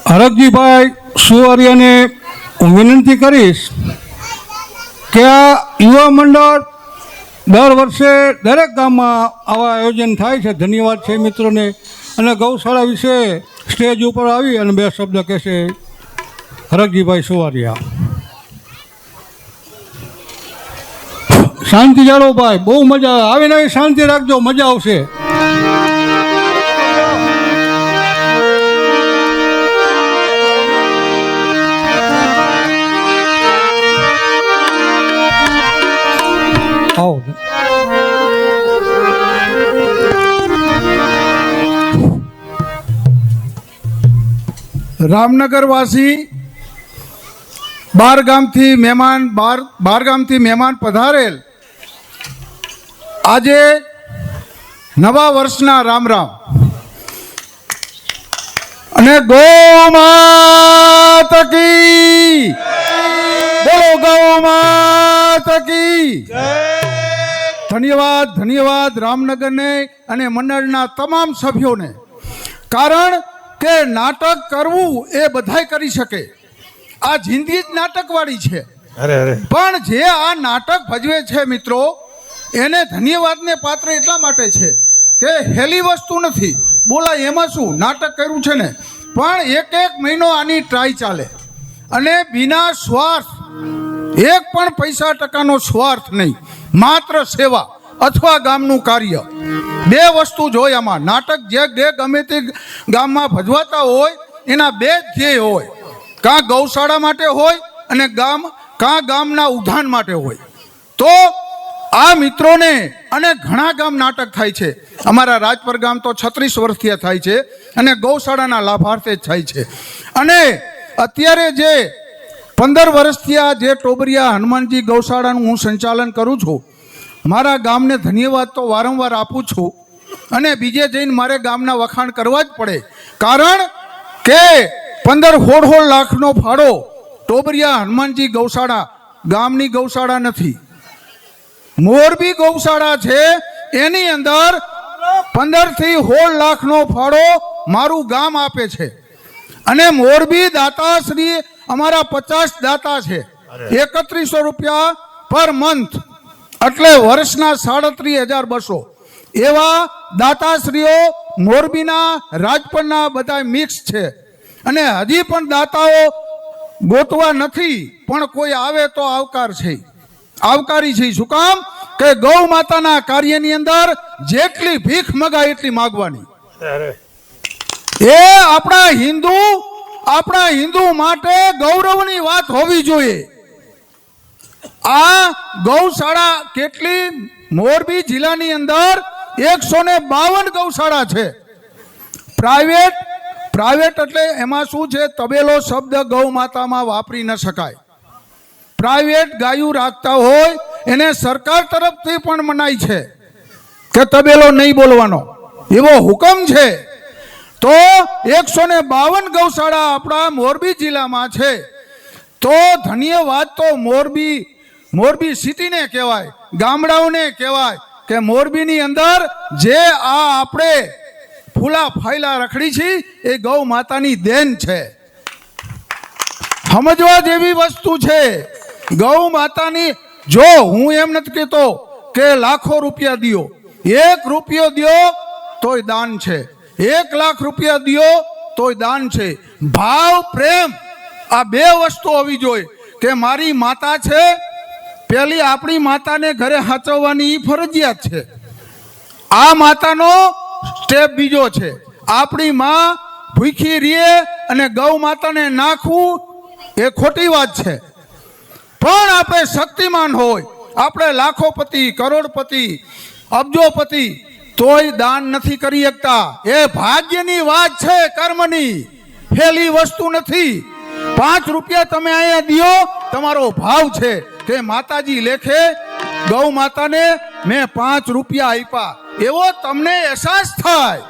હરકજીભાઈ સુવારિયાને હું વિનંતી કરીશ કે આ યુવા મંડળ દર વર્ષે દરેક ગામમાં આવા આયોજન થાય છે. ધન્યવાદ છે મિત્રોને. અને ગૌશાળા વિશે સ્ટેજ ઉપર આવી અને 2 શબ્દ કહેશે હરકજીભાઈ સુવારિયા. શાંતિ જાળવો ભાઈ, બહુ મજા આવે. આવીને આવી શાંતિ રાખજો, મજા આવશે. આવો. રામનગરવાસી બાર ગામથી મહેમાન પધારેલ, આજે નવા વર્ષના રામ રામ અને ગૌ માત કી, બોલો ગૌ માત કી. ધન્યવાદ રામનગરને અને મંડળના તમામ સભ્યોને. કારણ કે નાટક કરવું એ બધાય કરી શકે. આ જિંદગી જ નાટકવાળી છે. પણ જે આ નાટક ભજવે છે મિત્રો, એને ધન્યવાદને પાત્ર એટલા માટે છે કે હેલી વસ્તુ નથી. બોલાય એમાં શું, નાટક કર્યું છે ને. પણ એક મહિનો આની ટ્રાય ચાલે અને વિના સ્વાર્થ, એક પણ પૈસા ટકાનો સ્વાર્થ નહીં, માત્ર સેવા અથવા ગામનું કાર્ય. બે વસ્તુ જોઈએ આમાં. નાટક જે ગમે તે ગામમાં ભજવાતા હોય એના બે જ ધ્યેય હોય, કાં ગૌશાળા માટે હોય અને કાં ગામના ઉદ્યાન માટે હોય. તો આ મિત્રોને અને ઘણા ગામ નાટક થાય છે. અમારા રાજપર ગામ તો 36 વર્ષથી થાય છે અને ગૌશાળાના લાભાર્થે જ થાય છે. અને અત્યારે જે 15 વર્ષથી આ જે ટોબરિયા હનુમાનજી ગૌશાળાનું હું સંચાલન કરું છું, મારા ગામને ધન્યવાદ તો વારંવાર આપું છું અને બીજે જઈને મારે ગામના વખાણ કરવા જ પડે. કારણ કે 15-16 લાખનો ફાળો ટોબરિયા હનુમાનજી ગૌશાળા ગામની ગૌશાળા નથી, મોરબી ગૌશાળા છે. એની અંદર 15 થી 16 લાખનો ફાળો મારું ગામ આપે છે. અને મોરબી દાતાશ્રી અમારા 50 દાતા છે, 3100 રૂપિયા પર મંથ, એટલે વર્ષના 37,200 એવા દાતાશ્રીઓ મોરબીના રાજપરના બધા મિક્સ છે. અને હજી પણ દાતાઓ ગોતવા નથી, પણ કોઈ આવે તો આવકારી છે. શું કામ? કે ગૌ માતાના કાર્યની અંદર જેટલી ભીખ મગાય એટલી માગવાની. એ આપણા હિન્દુ માટે ગૌરવની વાત હોવી જોઈએ. આ ગૌશાળા કેટલી, મોરબી જિલ્લાની અંદર 152 ગૌશાળા છે. પ્રાઇવેટ એટલે એમાં શું છે, તબેલો શબ્દ ગૌ માતામાં વાપરી ન શકાય. પ્રાઇવેટ ગાયું રાખતા હોય એને સરકાર તરફથી પણ મનાઈ છે કે તબેલો નહીં બોલવાનો, એવો હુકમ છે. તો 152 ગૌશાળા આપણા મોરબી જિલ્લામાં છે. તો ધન્યવાદ તો મોરબી સિટીને કહેવાય, ગામડાઓને કહેવાય કે મોરબીની અંદર જે આ આપણે ફૂલા ફાયલા રખડી છે એ ગૌ માતાની દેન છે. સમજવા જેવી વસ્તુ છે ગૌ માતાની. જો હું એમ નથી કહેતો કે લાખો રૂપિયા દિયો, 1 રૂપિયો દિયો તોય દાન છે, 1 લાખ રૂપિયા દિયો તોય દાન છે. ભાવ પ્રેમ આ બે વસ્તુ હોવી જોઈએ. કે મારી માતા છે, પેલી આપણી માતાને ઘરે સાચવવાની ફરજિયાત છે. આ માતાનો સ્ટેપ બીજો છે, આપણી માં ભૂખી રહે અને ગૌ માતાને નાખવું એ ખોટી વાત છે. પણ આપણે શક્તિમાન હોય, આપણે લાખોપતિ, કરોડપતિ, અબજોપતિ, તોય દાન નથી કરી શકતા. એ ભાગ્યની વાત છે, કર્મની, ફેલી વસ્તુ નથી. 5 રૂપિયા તમે અહીંયા દિયો, તમારો ભાવ છે કે માતાજી લેખે ગૌ માતાને મેં 5 રૂપિયા આપ્યા, એવો તમને અહેસાસ થાય.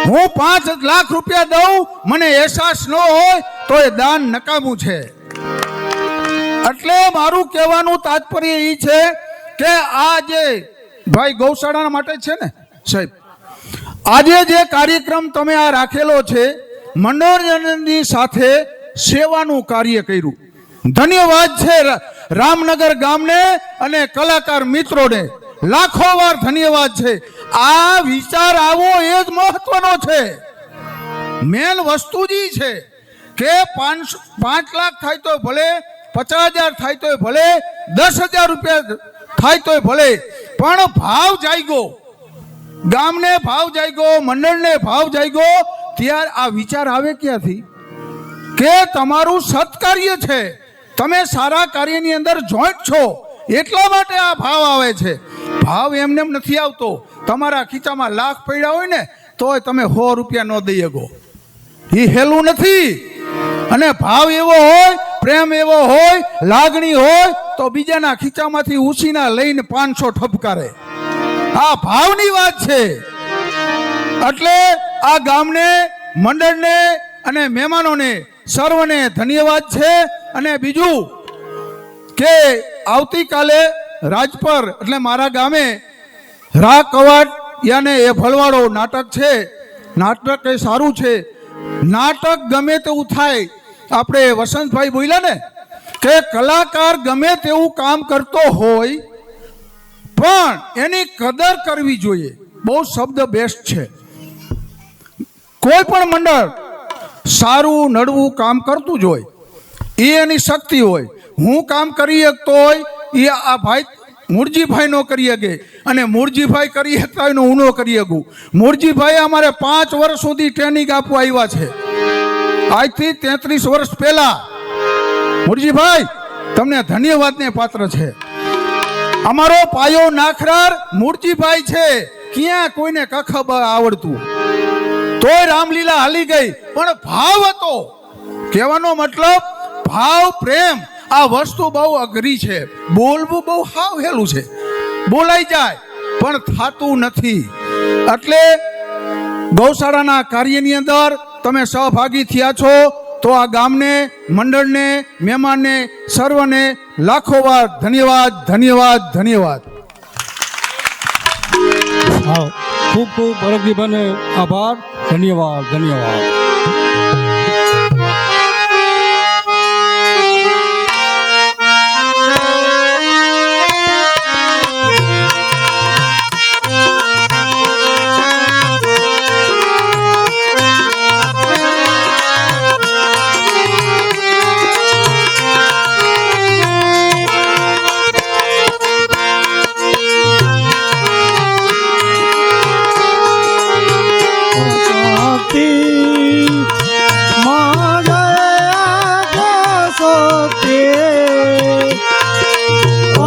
હું 5 લાખ રૂપિયા દઉં, મને અહેસાસ ન હોય તો એ દાન નકામું છે. એટલે મારું કહેવાનું તાત્પર્ય એ છે કે આ જે ભાઈ ગૌશાળા માટે છે ને સાહેબ, આજે જે કાર્યક્રમ તમે આ રાખેલો છે, મનોરંજનની સાથે સેવાનું કાર્ય કર્યું. ધન્યવાદ છે રામનગર ગામને અને કલાકાર મિત્રોને, લાખો વાર ધન્યવાદ છે. આ વિચાર આવો એ જ મહત્વનો છે. મેન વસ્તુ જ છે કે 5 લાખ થાય તો ભલે, 50,000 થાય તો ભલે, 10,000 રૂપિયા થાય તોય ભલે, પણ ભાવ જાગ્યો, ગામને ભાવ જાગ્યો, મંડળને ભાવ જાગ્યો, ત્યારે આ વિચાર આવે ક્યાંથી કે તમારું સત્કાર્ય છે, તમે સારા કાર્યની અંદર જોઈન્ટ છો, એટલા માટે આ ભાવ આવે છે. ભાવ એમને એમ નથી આવતો. તમારા ખીચામાં લાખ પડ્યા હોય ને તોય તમે 100 રૂપિયા ન દઈ શકો, એ હેલું નથી. અને ભાવ એવો હોય, પ્રેમ એવો હોય, લાગણી હોય તો બીજાના ખીચામાંથી ઉછીના લઈને 500 ઠપકારે. આ ભાવની વાત છે. એટલે આ ગામને, મંડળને અને મહેમાનોને સર્વને ધન્યવાદ છે. અને બીજું કે આવતીકાલે રાજપર એટલે મારા ગામે રા કવાટ યાને એ ભલવાડો નાટક છે. નાટક એ સારું છે. નાટક ગમે તેવું થાય, આપણે વસંતભાઈ બોલ્યા ને કે કલાકાર ગમે તેવું કામ કરતો હોય પણ એની કદર કરવી જોઈએ. બહુ શબ્દ બેસ્ટ છે. કોઈ પણ મંડળ સારું નડવું કામ કરતું જ હોય, એ એની શક્તિ હોય. હું કામ કરી શકતો હોય એ આ ભાઈ મૂળજીભાઈ નો કરી શકે, અને મૂળજીભાઈ કરી શકતા હોય હું ન કરી શકું. મૂળજીભાઈ અમારે 5 વર્ષ સુધી ટ્રેનિંગ આપવા આવ્યા છે, આજથી 33 વર્ષ પહેલા. મૂળજીભાઈ તમને ધન્યવાદને પાત્ર છે. અમારો પાયો નાખનાર મૂળજીભાઈ છે. ક્યાં કોઈને કખબ આવડતું, તોય રામલીલા હાલી ગઈ, પણ ભાવ હતો. કહેવાનો મતલબ ભાવ, પ્રેમ, આ વસ્તુ બહુ અઘરી છે. બોલવું બહુ હાવ હેલું છે, બોલાઈ જાય પણ થાતું નથી. એટલે ગૌશાળાના કાર્યની અંદર તમે સહભાગી થયા છો તો આ ગામને, મંડળને, મહેમાનને, સર્વને લાખો વાર ધન્યવાદ, ધન્યવાદ, ધન્યવાદ. હા, ખૂબ ખૂબ ભરતજીભાઈને આભાર, ધન્યવાદ, ધન્યવાદ.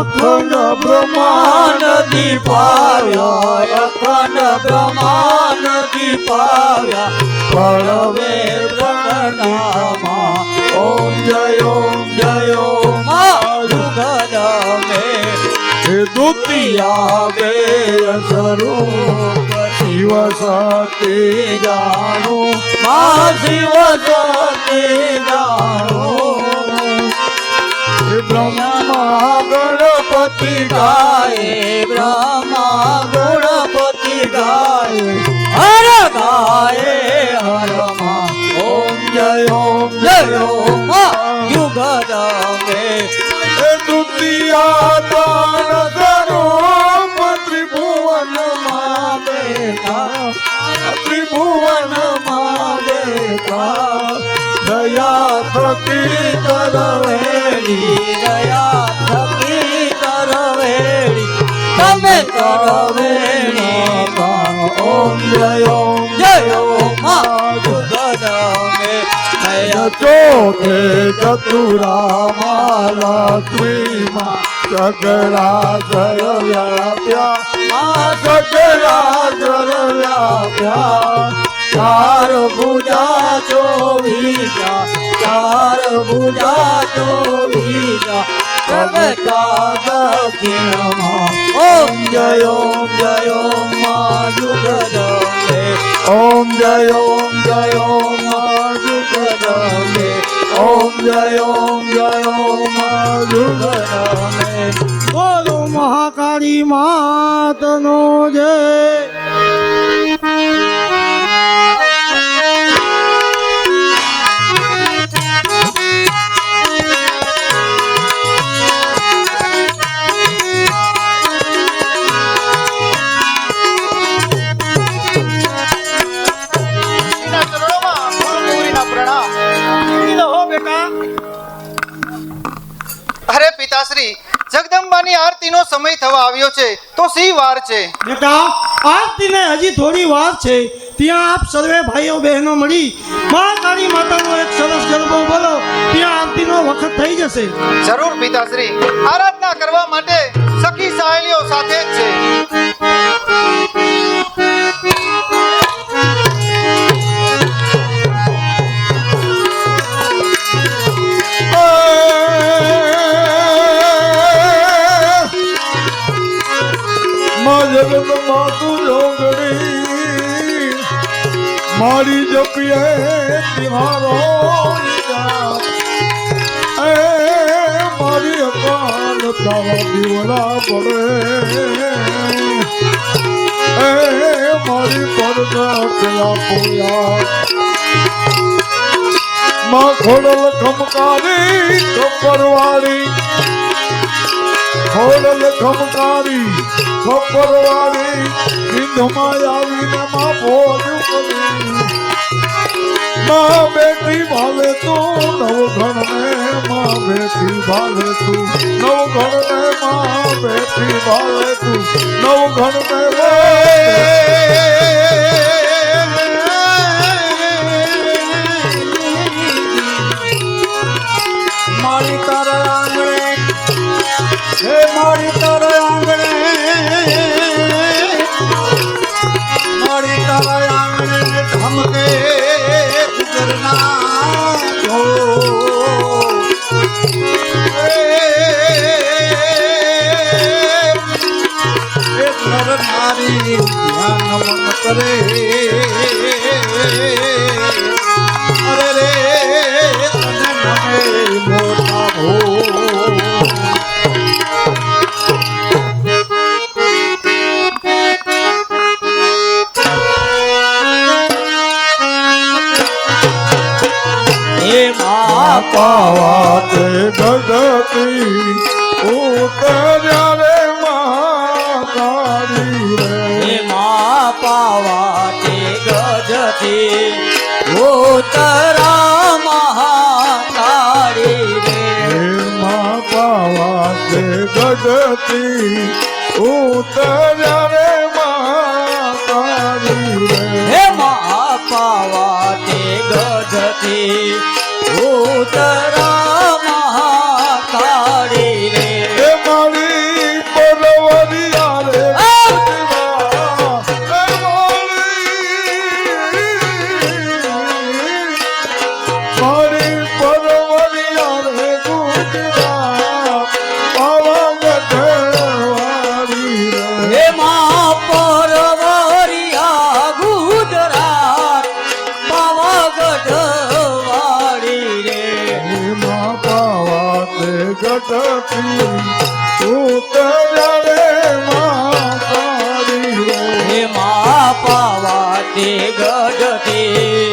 અખંડ બ્રહ્માંડ દીપાવ્યા, અખંડ બ્રહ્માંડ દીપાવ્યા, પ્રણવે પ્રણનામા. ઓમ જય મા જુગદમે દુતિયા વે સ્વરૂપ શિવ સતી જાણું, મા શિવ સતી જાણું. બ્રહ્મા ગણપતિ ગાય, બ્રહ્મા ગણપતિ ગાય, હર ગાય હર મા. ઓમ જય મા યુગદમે દુતિયા દાન સ્વરૂપ ત્રિભુવન માં બેઠા, ત્રિભુવન માં બેઠા. દયા થકી કરવેલી, દયા થકી કરવેલી, તમે કરવેલી મા. ઓમ જય મા જુગદમે ચોથે ચતુરા લક્ષ્મીમાં સગળા જળ વ્યાપ્યા, મા સગળા જળ વ્યાપ્યા. ચાર ભુજા ચોવીસા, ચાર ભુજા ચોવીસા, જગતા દક્ષિણમાં. ઓમ જય મા જુગદમે, ઓમ જય મા જુગદમે, ઓમ જય મા જુગદમે. બોલો મહાકાળી માતનો જય. અરે પિતાશ્રી, જગદંબાની આ આરતીનો સમય થવા આવ્યો છે તો સી વાર છે? બેટા આરતીને હજી થોડી વાર છે. ત્યાં આપ સર્વે ભાઈઓ બહેનો મળી મા કાળી માતાનો એક સરસ ગરબો બોલો, ત્યાં આરતીનો વખત થઈ જશે. જરૂર પિતાશ્રી, આરાધના કરવા માટે સખી સહેલીઓ સાથે જ છે. મારી જપીએ તિહારો મારી અકાલ તારા દીવડા પડે મારી પડદા પેલા પોયા માં ખોડલ ખમકારી કપરવાળી ખોડલ ખમકારી કપરવાળી સિંધમાં આવીને માં ભોજ કરી માં બેટી ભાવે તું નવઘણ ને માં બેટી ભાવે તું નવઘણ ને માં બેટી ભાવે તું નવઘણ ને મારી તારા આંગણે હે મારી તારા આંગણે મારી તારા આંગણે ધમકે ગુજરના જો એક નર નારી નમન કરે અરે રે અને નમે મોટા ભો પાવાતે ગગતી ઉતર્યા રે મહાકાળી રે માં પાવાતે ગજતી ઉતરા મહાકાળી રે માં પાવાતે ગગતી ઉતર્યા રે મહાકાળી રે હે માં પાવાતે ગજતી ઉતરા મહાકાળી રે મારી પરવરિયા રે મારી પરવરિયા રે ગુજરાત પાવાગઢવાળી રે હે માં પરવરિયા ગુજરાત પાવાગઢવાળી રે માં પાવાતે ગઢતી ઉતર્યા રે મહાકાળી રે હે માં પાવાતે ગઢતી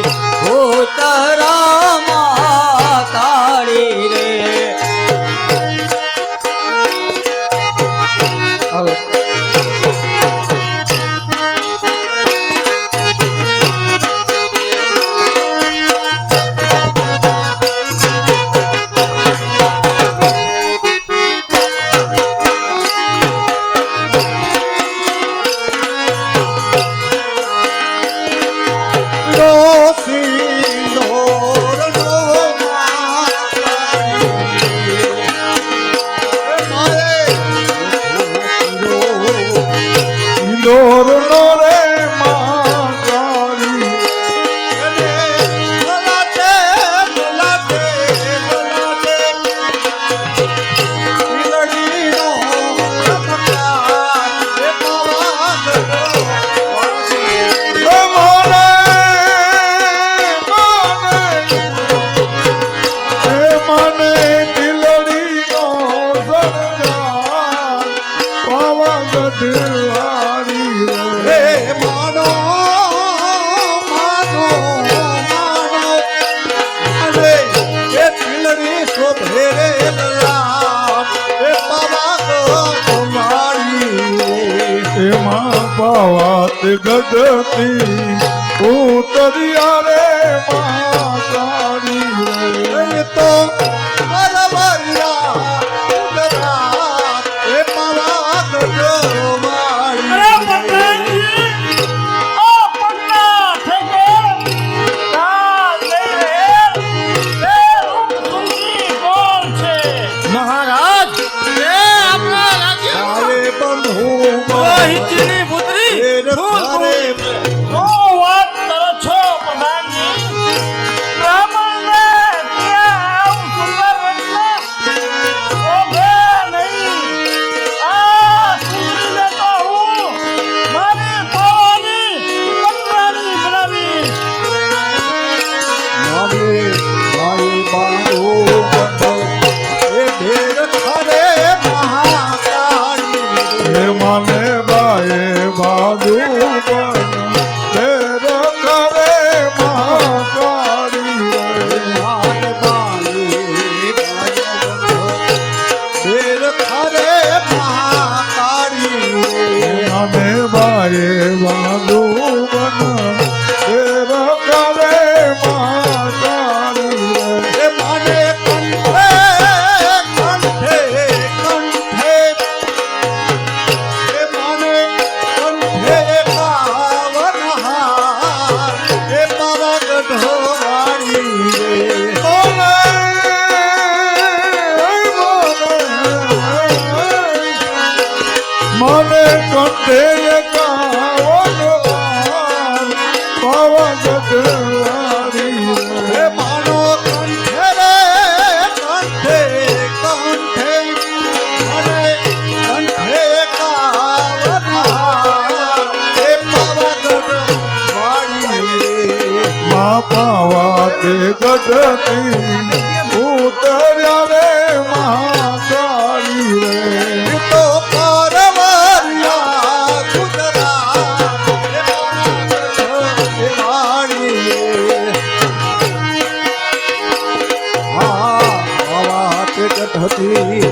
ઉતરા મહાકાળી રે પાવાત ગગતી ઉતર્યા રે મહાકાળી રે તો પરવરિયા ગુજરાત એ પાવા માને બાએ બાંધુ બન દેવ કરે માતારી રે માને કંઠે કંઠે કંઠે માને કંઠે કાવનહાર એ પાવાગઢ વાળી રે મને કંઠે કાવન પાવાગઢ વાળી હે માનો કંઠે રે કંઠે કંઠે મને કંઠે કાવનહાર એ પાવાગઢ વાળી રે મા પાવા તે ગઢતી ઉતર્યા રે મહાકાળી રે તો પરવરિયા ગુજરાત એ પાવાગઢ વાળી રે વાત ગઢતી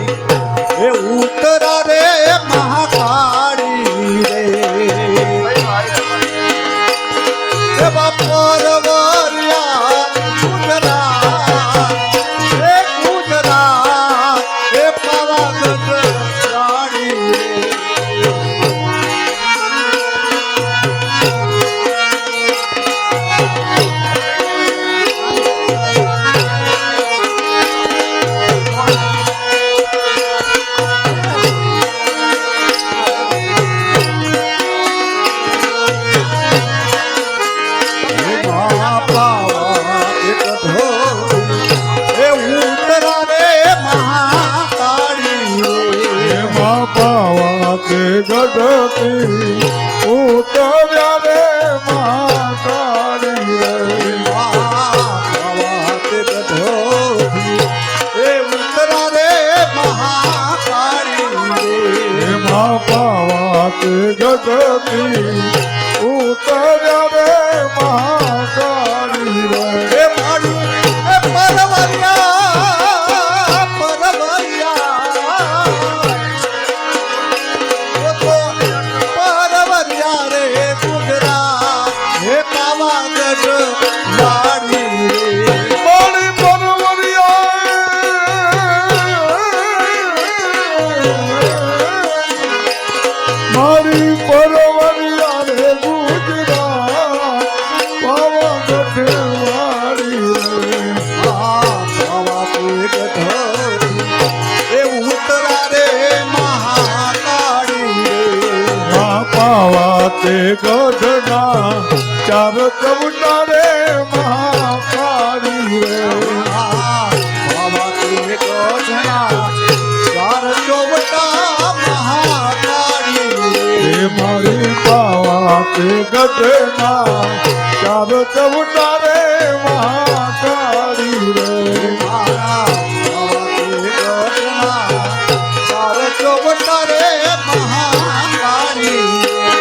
એ ઉતરા રે મહાકાળી રે એ પરવરિયા ગુજરાત એ પાવાગઢ વાળી રે ગઢતી ઉતર્યા રે મહાકાળી રે મા પાવા તે ગઢતી ઉતર્યા રે મહાકાળી રે મારી પરવરિયા રે ગુજરાત પાવાગઢ વાળી રે એ ઉતરા રે મહાકાળી મા પાવા તે ગઢના ચાર ચમટા રે મહાકાળી રે મારી પાવા તે ગઢના ચાર ચમટા રે મહાકાળી રે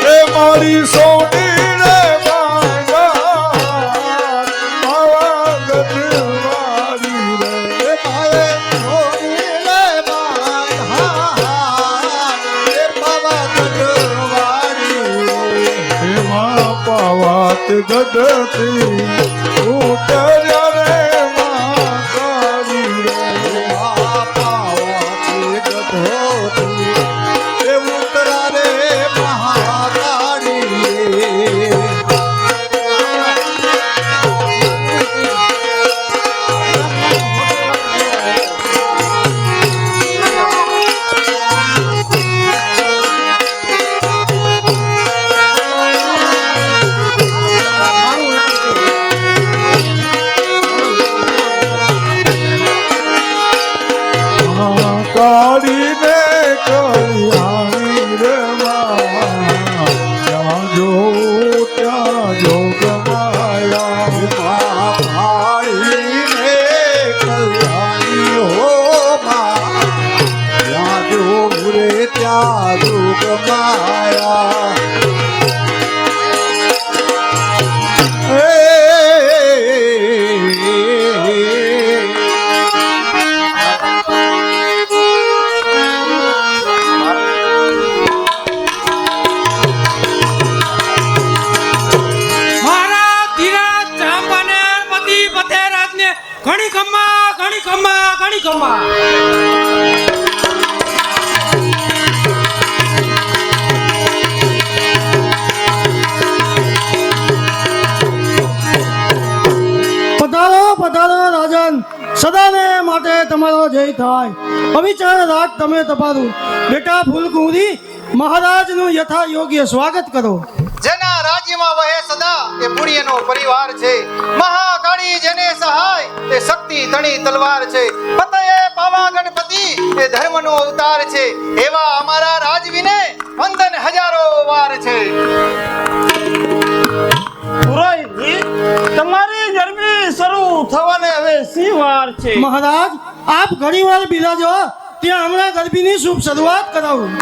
એ મારી સોની રે પાવાગઢ વાળી રે પાવાત ગઢતી ઉતર્યા રે મહાકાળી રે ઉતરા રે મહાકાળી કમા પધારો પધારો રાજન, સદાને માટે તમારો જય થાય. અવિચાર રાત તમે તમારું બેટા ફૂલકુંવરી મહારાજનું યથા યોગ્ય સ્વાગત કરો. જેના રાજ્યમાં વહે સદા એ પુણ્યનો પરિવાર છે. મહાકાળી જેને સહાય તે શક્તિ ધણી તલવાર છે. પતયે પાવાગઢ પતિ એ ધર્મનો અવતાર છે. એવા અમારા રાજવીને વંદન હજારો વાર છે. પુરોહિતજી, તમારી ગરબી શરૂ થવાને હવે સી વાર છે. મહારાજ આપ ઘણીવાર બિરાજો, ત્યાં હમણાં ગરબીની શુભ શરૂઆત કરાવું.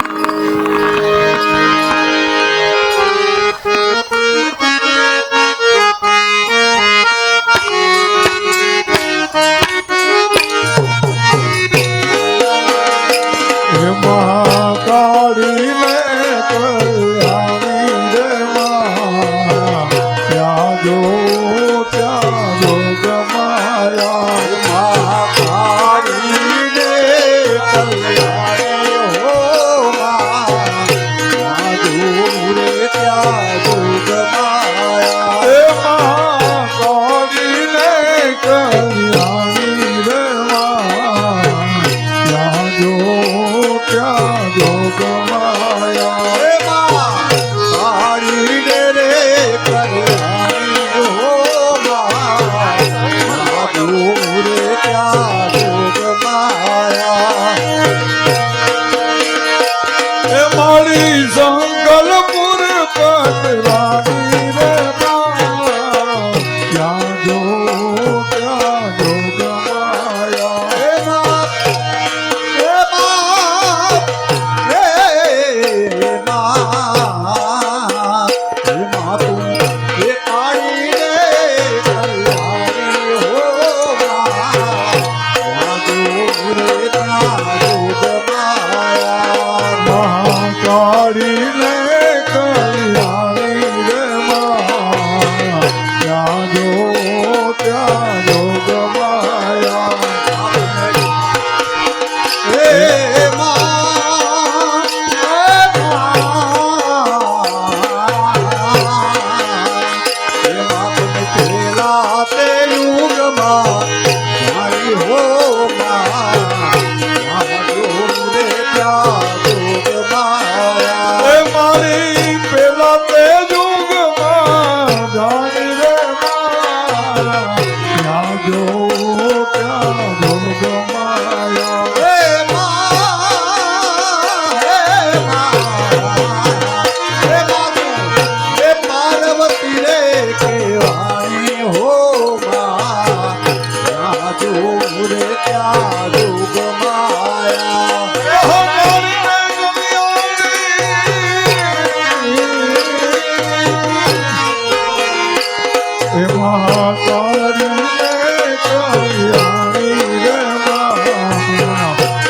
મહાકાળી ને કલ્યાણી રે માં, ત્યાં જો ત્યાં જો ગમાયા. મહાકાળી ને કલ્યાણી હો માં, ત્યાં જો રે ત્યાં જો ગમાયા. એ મહાકાળી ને કલ્યાણી રે માં, ત્યાં જો ત્યાં જો ગમાયા. એ મહાકાળી ને રે કલ્યાણી હો માં, ત્યાં જો રે ત્યાં જો ગમાયા. એ મારી સંકલ્પુર કટરાણી રે માં, ત્યાં જો ત્યાં જો ગમાયા. એ માં, એ માં, એ માં, એ માં તું એ કાળી રે કલ્યાણી હો માં, ત્યાં જો રે ત્યાં જો ગમાયા. મહાકાળી ને કલ્યાણી રે માં, ત્યાં જો ત્યાં જો ગમાયા. એ માં, એ માં તમે પેલા તે યુગમાં મારી હો માં, ત્યાં જો રે ત્યાં જો ગમાયા. એ મારી પેલા તે યુગમાં જાણી રે માં, ત્યાં જો ત્યાં જો ગમાયા. એ માં, એ માં, એ પાર્વતી રે કહેવાણી હો માં, ત્યાં જો રે ત્યાં જો ગમાયા. એ હો મારી રે ગમિયાણી, એ મહાકાળી ને કલ્યાણી રે માં,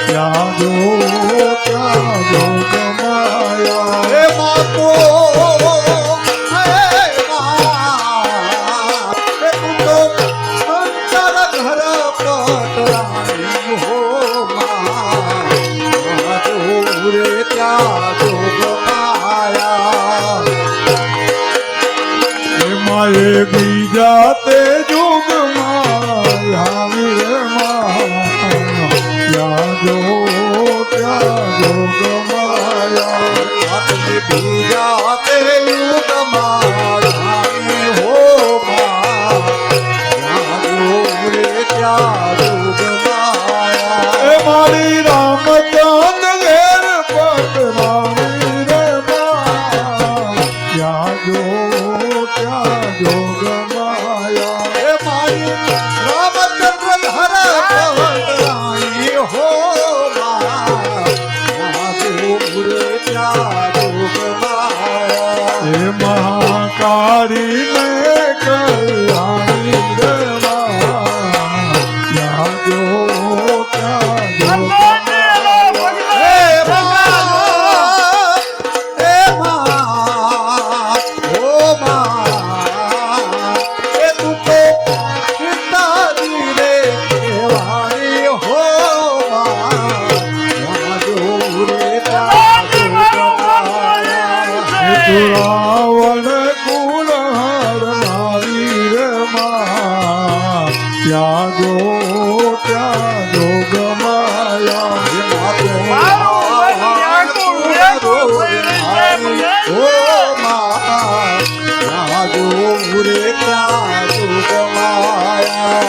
ત્યાં જો ત્યાં જો ગમાયા. એ માતો, એ માં, એ તું તો અંતર ઘર પટરાણી હો માં, ત્યાં જો રે ત્યાં જો ગમાયા. એમાં એ બીજા તે યુગમાં આવી રે માં, ત્યાં જો ત્યાં જો ગમાયા. આપણે બીજા તે યુગમાં આવી હો માં, ત્યાં જો રે ત્યાં જો ગમાયા. એ મારી રામચંદ ઘેર પટરાણી રે માં, ત્યાં જો ત્યાં જો ગમાયા. એ મારી રામચંદ્ર ઘર પટરાણી હો માં, ત્યાં જો રે ત્યાં જો ગમાયા. એ મહાકાળી ને કલ્યાણી રે માં, ત્યાં જો ત્યાં જો ગમાયા. એ માં, એ માં, ઓ માં, એ તું તો સીતાજી રે કહેવાણી હો રાવણ કુલ હરનારી રે માં ત્યાં જો ગમાયા ઓ માં ત્યાં જો રે ત્યાં જો ગમાયા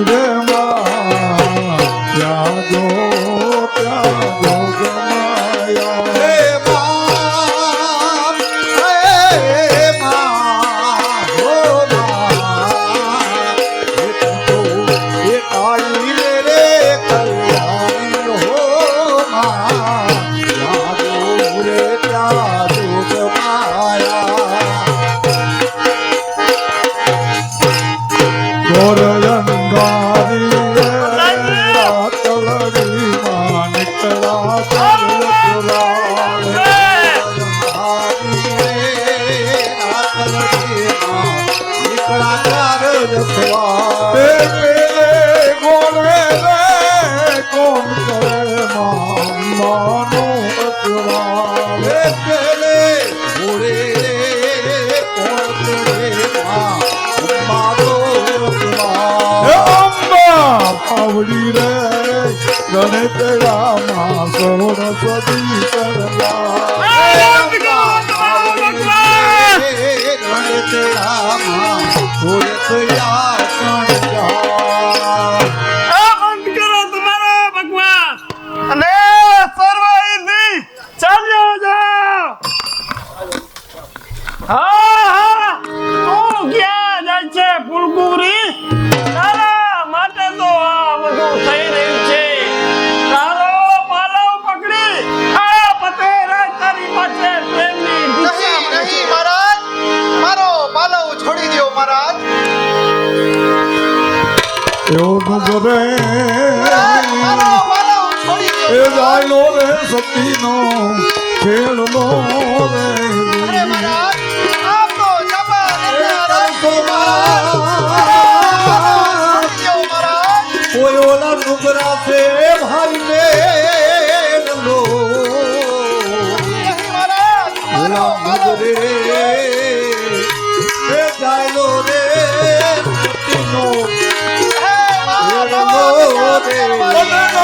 રે માં ત્યાં જો ગમાયા હે માં હો માં એ કાળી રે કલ્યાણી હો માં ત્યાં જો રે ત્યાં જો ગમાયા આવડી રે ગણિત રામા સરસ્વતી ગણિત રામા અને સર્વાઈથી ચાલ્યો જા હા તું ક્યાં જાય છે ફૂલકુરી તારા માટે તો આ બધું થઈ રહ્યું છે તારો પાલવ પકડી આ પતેરા તારી પાસે પ્રેમની નહીં નહીં મહારાજ મારો પાલવ છોડી દો મહારાજ એવું કરે મારો પાલવ છોડી દો એ જાયલો રે સતીનો ખેલનો રે અરે મહારાજ આપ તો જબા કોઈ ઓલા ડુંગરા છે ભાઈ ને લો ઓલા ડુંગરે એ જાયલો રે સતીનો ખેલનો રે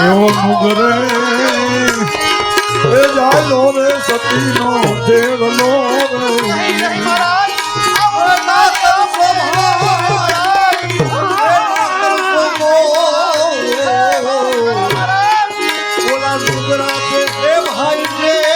એવો મુગરે એ જાયલો રે સતીનો દેવલો ઓલા ડુંગરા છે એ ભાઈ રે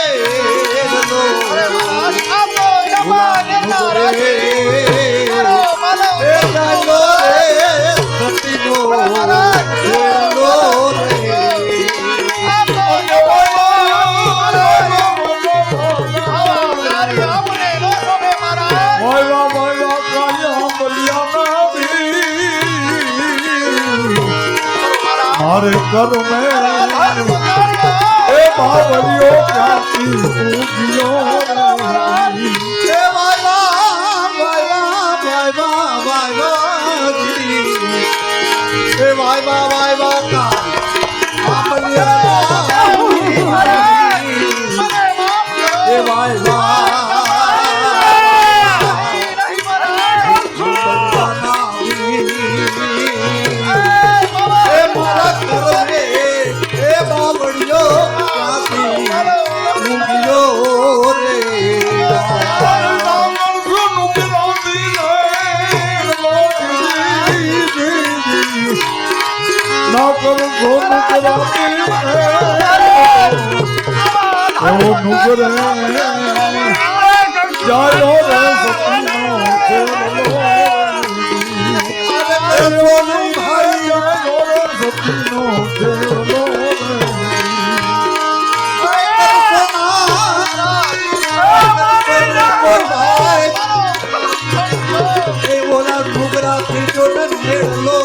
મારે કર મેં એ બાવળીઓ ક્યાંથી ઉગ્યો એ વાય કા એ વાય નુગરે જાયો રે સતીનો ખેલનો ભાઈ જાયો રે સતીનો ખેલનો ઓલા ડુંગરા થી જોડન ખેલો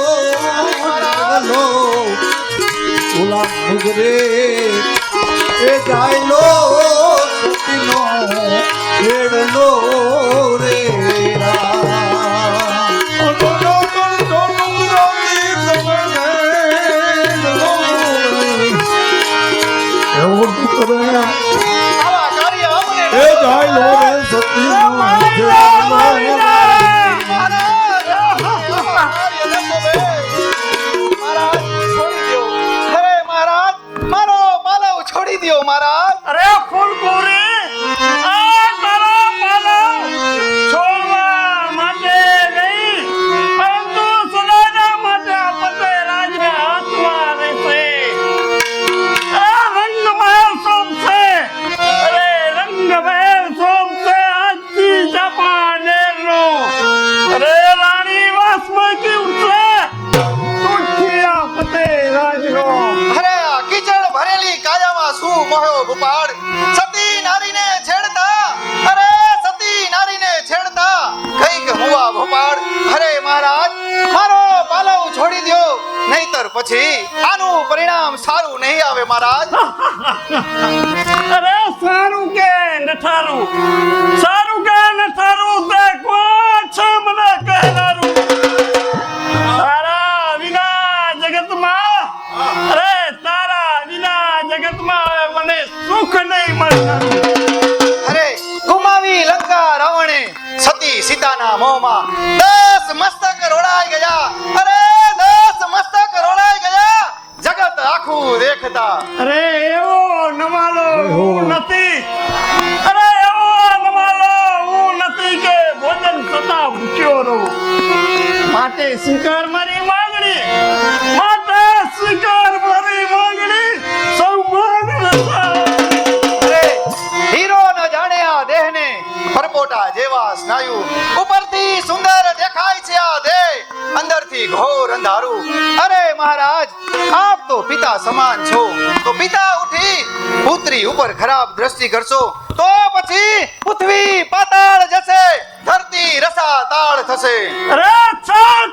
ઓલા ડુંગરે એ જાયલો સતીનો ખેલનો લો રે રામ. એવું તું કરે આવા કાર્ય અમને એ જાય લો રે સતીનો છોડી દો મહારાજ. અરે ફૂલકુરી આ તારો પાલવ છોડવા માટે નહીં પરંતુ સદાના માટે પતે રાજને હાથમાં રહેશે. આ રંગમહેલ સોંપશે. અરે રંગમહેલ સોંપશે આજથી ચાંપાનેરનો. અરે રાણી વાસમતી ઉઠશે તુઠી આ પતે રાજનો. અરે આ કીચડ ભરેલી કાયામાં શું મોહ્યો ભૂપાળ. સતી નારીને છેડતા, અરે સતી નારીને છેડતા કઈક હુવા ભૂપાળ. અરે મહારાજ મારો પાલવ છોડી દો નહીતર પછી આનું પરિણામ સારું નહીં આવે મહારાજ. અરે સારું કે નઠારું, સારું કે નઠારું તે કોણ છે મને કહેનારું. તારા વિના જગતમાં, અરે તારા વિના જગતમાં મને સુખ નહીં મળનારું. અરે ગુમાવી લંકા રાવણે સતી સીતાના મોહમાં 10 મસ્તક રોડાઈ ગયા. અરે 10 મસ્તક રોડાઈ ગયા જગત આખું દેખતા. અરે એવો નમાલો હું નથી, અરે એવો નમાલો હું નથી કે ભોજન થતા ભૂખ્યો રહું. માટે સ્વીકાર મારી માંગણી, માટે સ્વીકાર મારી માંગણી સૌ માન રસાઓ. અરે હીરો ન જાણે આ દેહને પરપોટા જેવા સ્નાયુ. ઉપરથી સુંદર દેખાય છે આ દેહ, અંદરથી ઘોર અંધારું. અરે મહારાજ આપ તો પિતા સમાન છો, તો પિતા ઉઠી પુત્રી ઉપર ખરાબ દ્રષ્ટિ કરશો તો પછી પૃથ્વી પાતાળ જશે, ધરતી રસાતાળ થશે. અરે ચાલ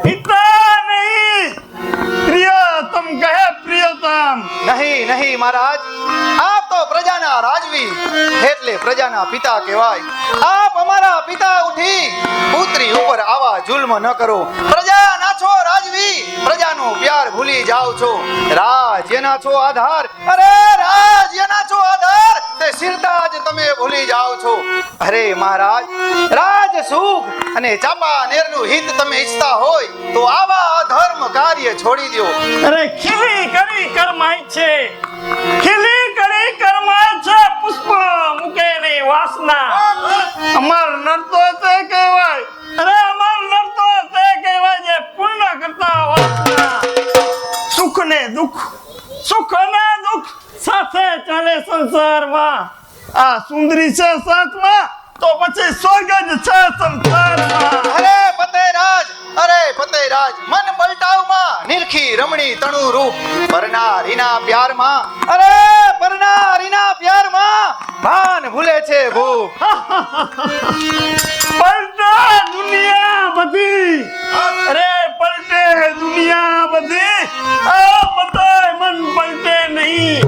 પિતા નહીં પ્રિયતમ કહે પ્રિયતમ. નહીં નહીં મહારાજ આપ તો પ્રજાના રાજવી એટલે પ્રજાના પિતા કહેવાય. આપ અમારા પિતા ઉઠી પુત્રી ઉપર આવા જુલ્મ ન કરો. પ્રજાના છો રાજવી, પ્રજાનો પ્યાર ભૂલી જાઓ છો. રાજ્યના છો આધાર, અરે રાજ્યના છો આધાર તે શિરતા જ તમે ભૂલી જાઓ છો. અરે મહારાજ રાજ સુખ અને ચાંપાનેરનું હિત તમે ઈચ્છતા હોય તો આવા અધર્મ કાર્ય છોડી દો. અરે ખીલી કરી કરમાય છે, ખીલી કરી કરમાય છે પુષ્પ મૂકે ની વાસના. અમર નરતો તે કહેવાય, અરે અમર નરતો તે કહેવાય જે પૂર્ણ કરતા વાસના. સુખ ને દુઃખ, સુખ ને દુઃખ સાથે ચાલે સંસારમાં. આ સુંદરી છે સાથમાં તો પછી સ્વર્ગ જ છે સંસારમાં. અરે ફતેહરાજ, અરે ફતેહરાજ મન પલટાવમાં નિરખી રમણી તણુ રૂપ. પરનારીના પ્યારમાં, અરે પરનારીના પ્યારમાં ભાન ભૂલે છે ભૂપ. પલટે દુનિયા બધી, અરે પલટે દુનિયા બધી, આ બધાય મન પલટે નહીં.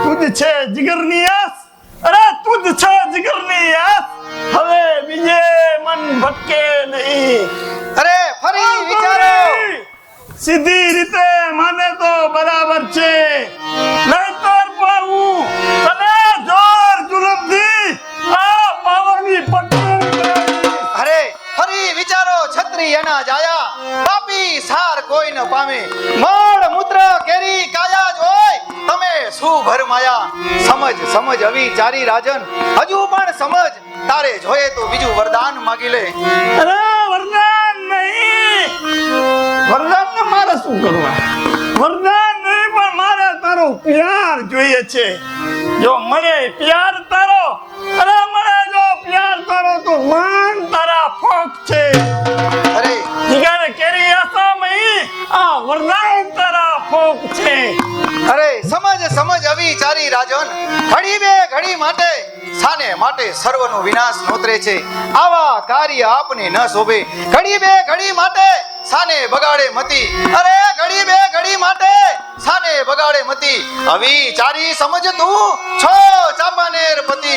તુજ છે જીગરની આસ, અરે તુજ છે જીગરની આસ, હવે બીજે મન ભટકે નહીં. અરે ફરી વિચારો. સીધી રીતે માને તો બરાબર છે, નહીતર પાવું તને જોર જુલમથી આ પાવાની પકડ. અરે ફરી વિચારો. છત્રીયના જાયા પાપી સાર કોઈ ન પામે. મળ મૂત્ર કેરી કાયા જ હોય તમે શું ભરમાયા. સમજ સમજ અવિચારી રાજન, હજુ પણ સમજ. તારે જોઈએ તો બીજું વરદાન માગી લે. અરે વરદાન નહીં, વરદાન ને મારે શું કરવા? વરદાન નહીં પણ મારે તારો પ્યાર જોઈએ છે. જો મળે પ્યાર તારો, અરે મળે જો પ્યાર તારો તો માન તારા ફોક છે. અરે જીગાને કેરી આસામઈ આ વરદાન તારા ફોક છે. અરે સમજ સમજ અવિચારી રાજન, ઘડી બે ઘડી માટે સાને માટે સર્વનો વિનાશ નોતરે છે. આવા કાર્ય આપને ન શોભે. ઘડી બે ઘડી માટે સાને બગાડે મતી. અરે ઘડી બે ઘડી માટે સાને બગાડે મતી. આવી ચારી સમજ તું છો ચાંપાનેર પતિ.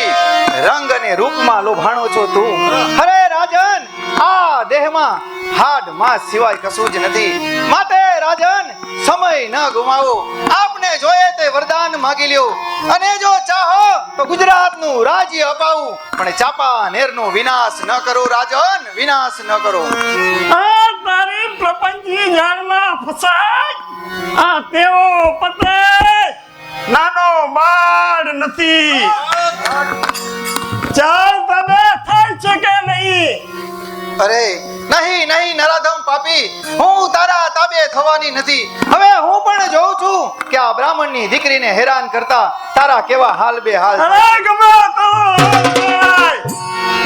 રંગ અને રૂપમાં લોભાણો છો તું. અરે રાજન, આ દેહમાં હાડ માંસ સિવાય કશું જ નથી. માટે રાજન સમય ન ગુમાવો. આપને જોઈએ તે વરદાન માગી લ્યો. અને જો ચાહો તો ગુજરાતનું રાજ્ય અપાવું, પણ ચાંપાનેરનો વિનાશ ન કરો રાજન, વિનાશ ન કરો. આ તારી પ્રપંચી જાળમાં ફસાય. આ તેવો પતે નાનો બાળ નથી. ચાલ તમે થાય છે કે નહીં? અરે નહીં નહીં નરાધમ પાપી, હું તારા તાબે થવાની નથી. હવે હું પણ જોઉં છું કે આ બ્રાહ્મણની દીકરીને હેરાન કરતા તારા કેવા હાલ બે હાલ. અરે ગમે તો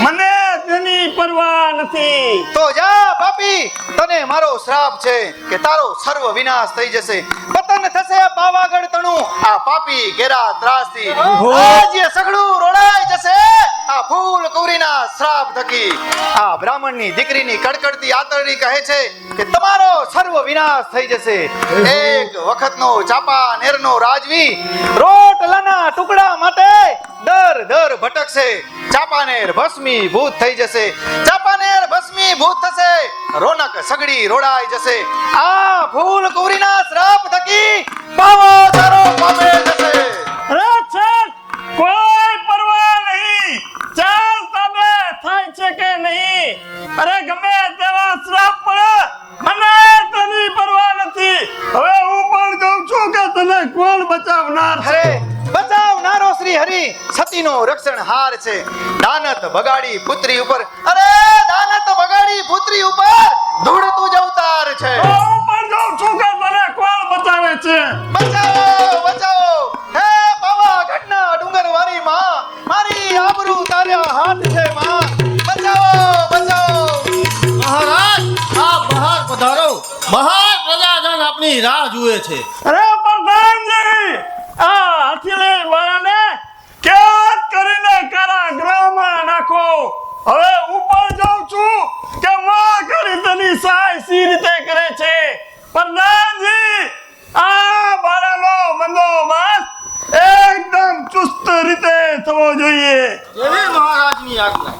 મને તેની પરવા નથી. તો જા પાપી, તને મારો શ્રાપ છે કે તારો સર્વ વિનાશ થઈ જશે. પતન થશે પાવાગઢ તણું આ પાપી ઘેરા ત્રાસથી. રાજ્ય સગડું રોડાઈ જશે આ ફૂલ કુંવરીના શ્રાપ થકી. આ બ્રાહ્મણની દીકરીની કડકડતી આતરડી કહે છે કે તમારો સર્વ વિનાશ થઈ જશે. એક વખતનો ચાંપાનેરનો રાજવી રોટલાના ટુકડા માટે દર દર ભટકશે. ચાંપાનેર ભસ્મી ભૂત થઈ જશે. ચાંપાનેર ભસ્મી ભૂત થશે. રોનક સગડી રોડાઈ જશે. આ ફૂલ કુંવરીના શ્રાપ થકી પાવો તારો પામે જશે. અરે છેક કોઈ પરવા નહીં. ચાલ તમે થાય છે કે નહીં? અરે ગમે તેવા શ્રાપ પડે મને તેની પરવા નથી. હવે હું પણ કહું છું કે તને કોણ બચાવનાર છે? અરે બચાવનારો શ્રી હરિ સતીનો રક્ષણહાર છે. દાનત બગાડી પુત્રી ઉપર, અરે દાનત બગાડી પુત્રી ઉપર ધૂળતું જ અવતાર છે. તો હું પણ કહું છું કે તને કોણ બચાવે છે? બચાવો બચાવો હે પાવાગઢના ડુંગરવાળી માં, મારી આબરૂ તારા હાથ છે માં. બચાવો બચાવો. મહારાજ આપ બહાર પધારો. બહાર પ્રજાજન આપની રાહ જુએ છે. અરે પ્રધાનજી, આ હથિયાર વાળાને કેદ કરીને કારાગૃહમાં નાખો. હવે હું પણ જાઉં છું કે માં કરી તેની સહાય સી રીતે કરે છે. પ્રધાનજી, આ બાળાનો બંદોબસ્ત એકદમ ચુસ્ત રીતે થવો જોઈએ. એવી મહારાજની આજ્ઞા.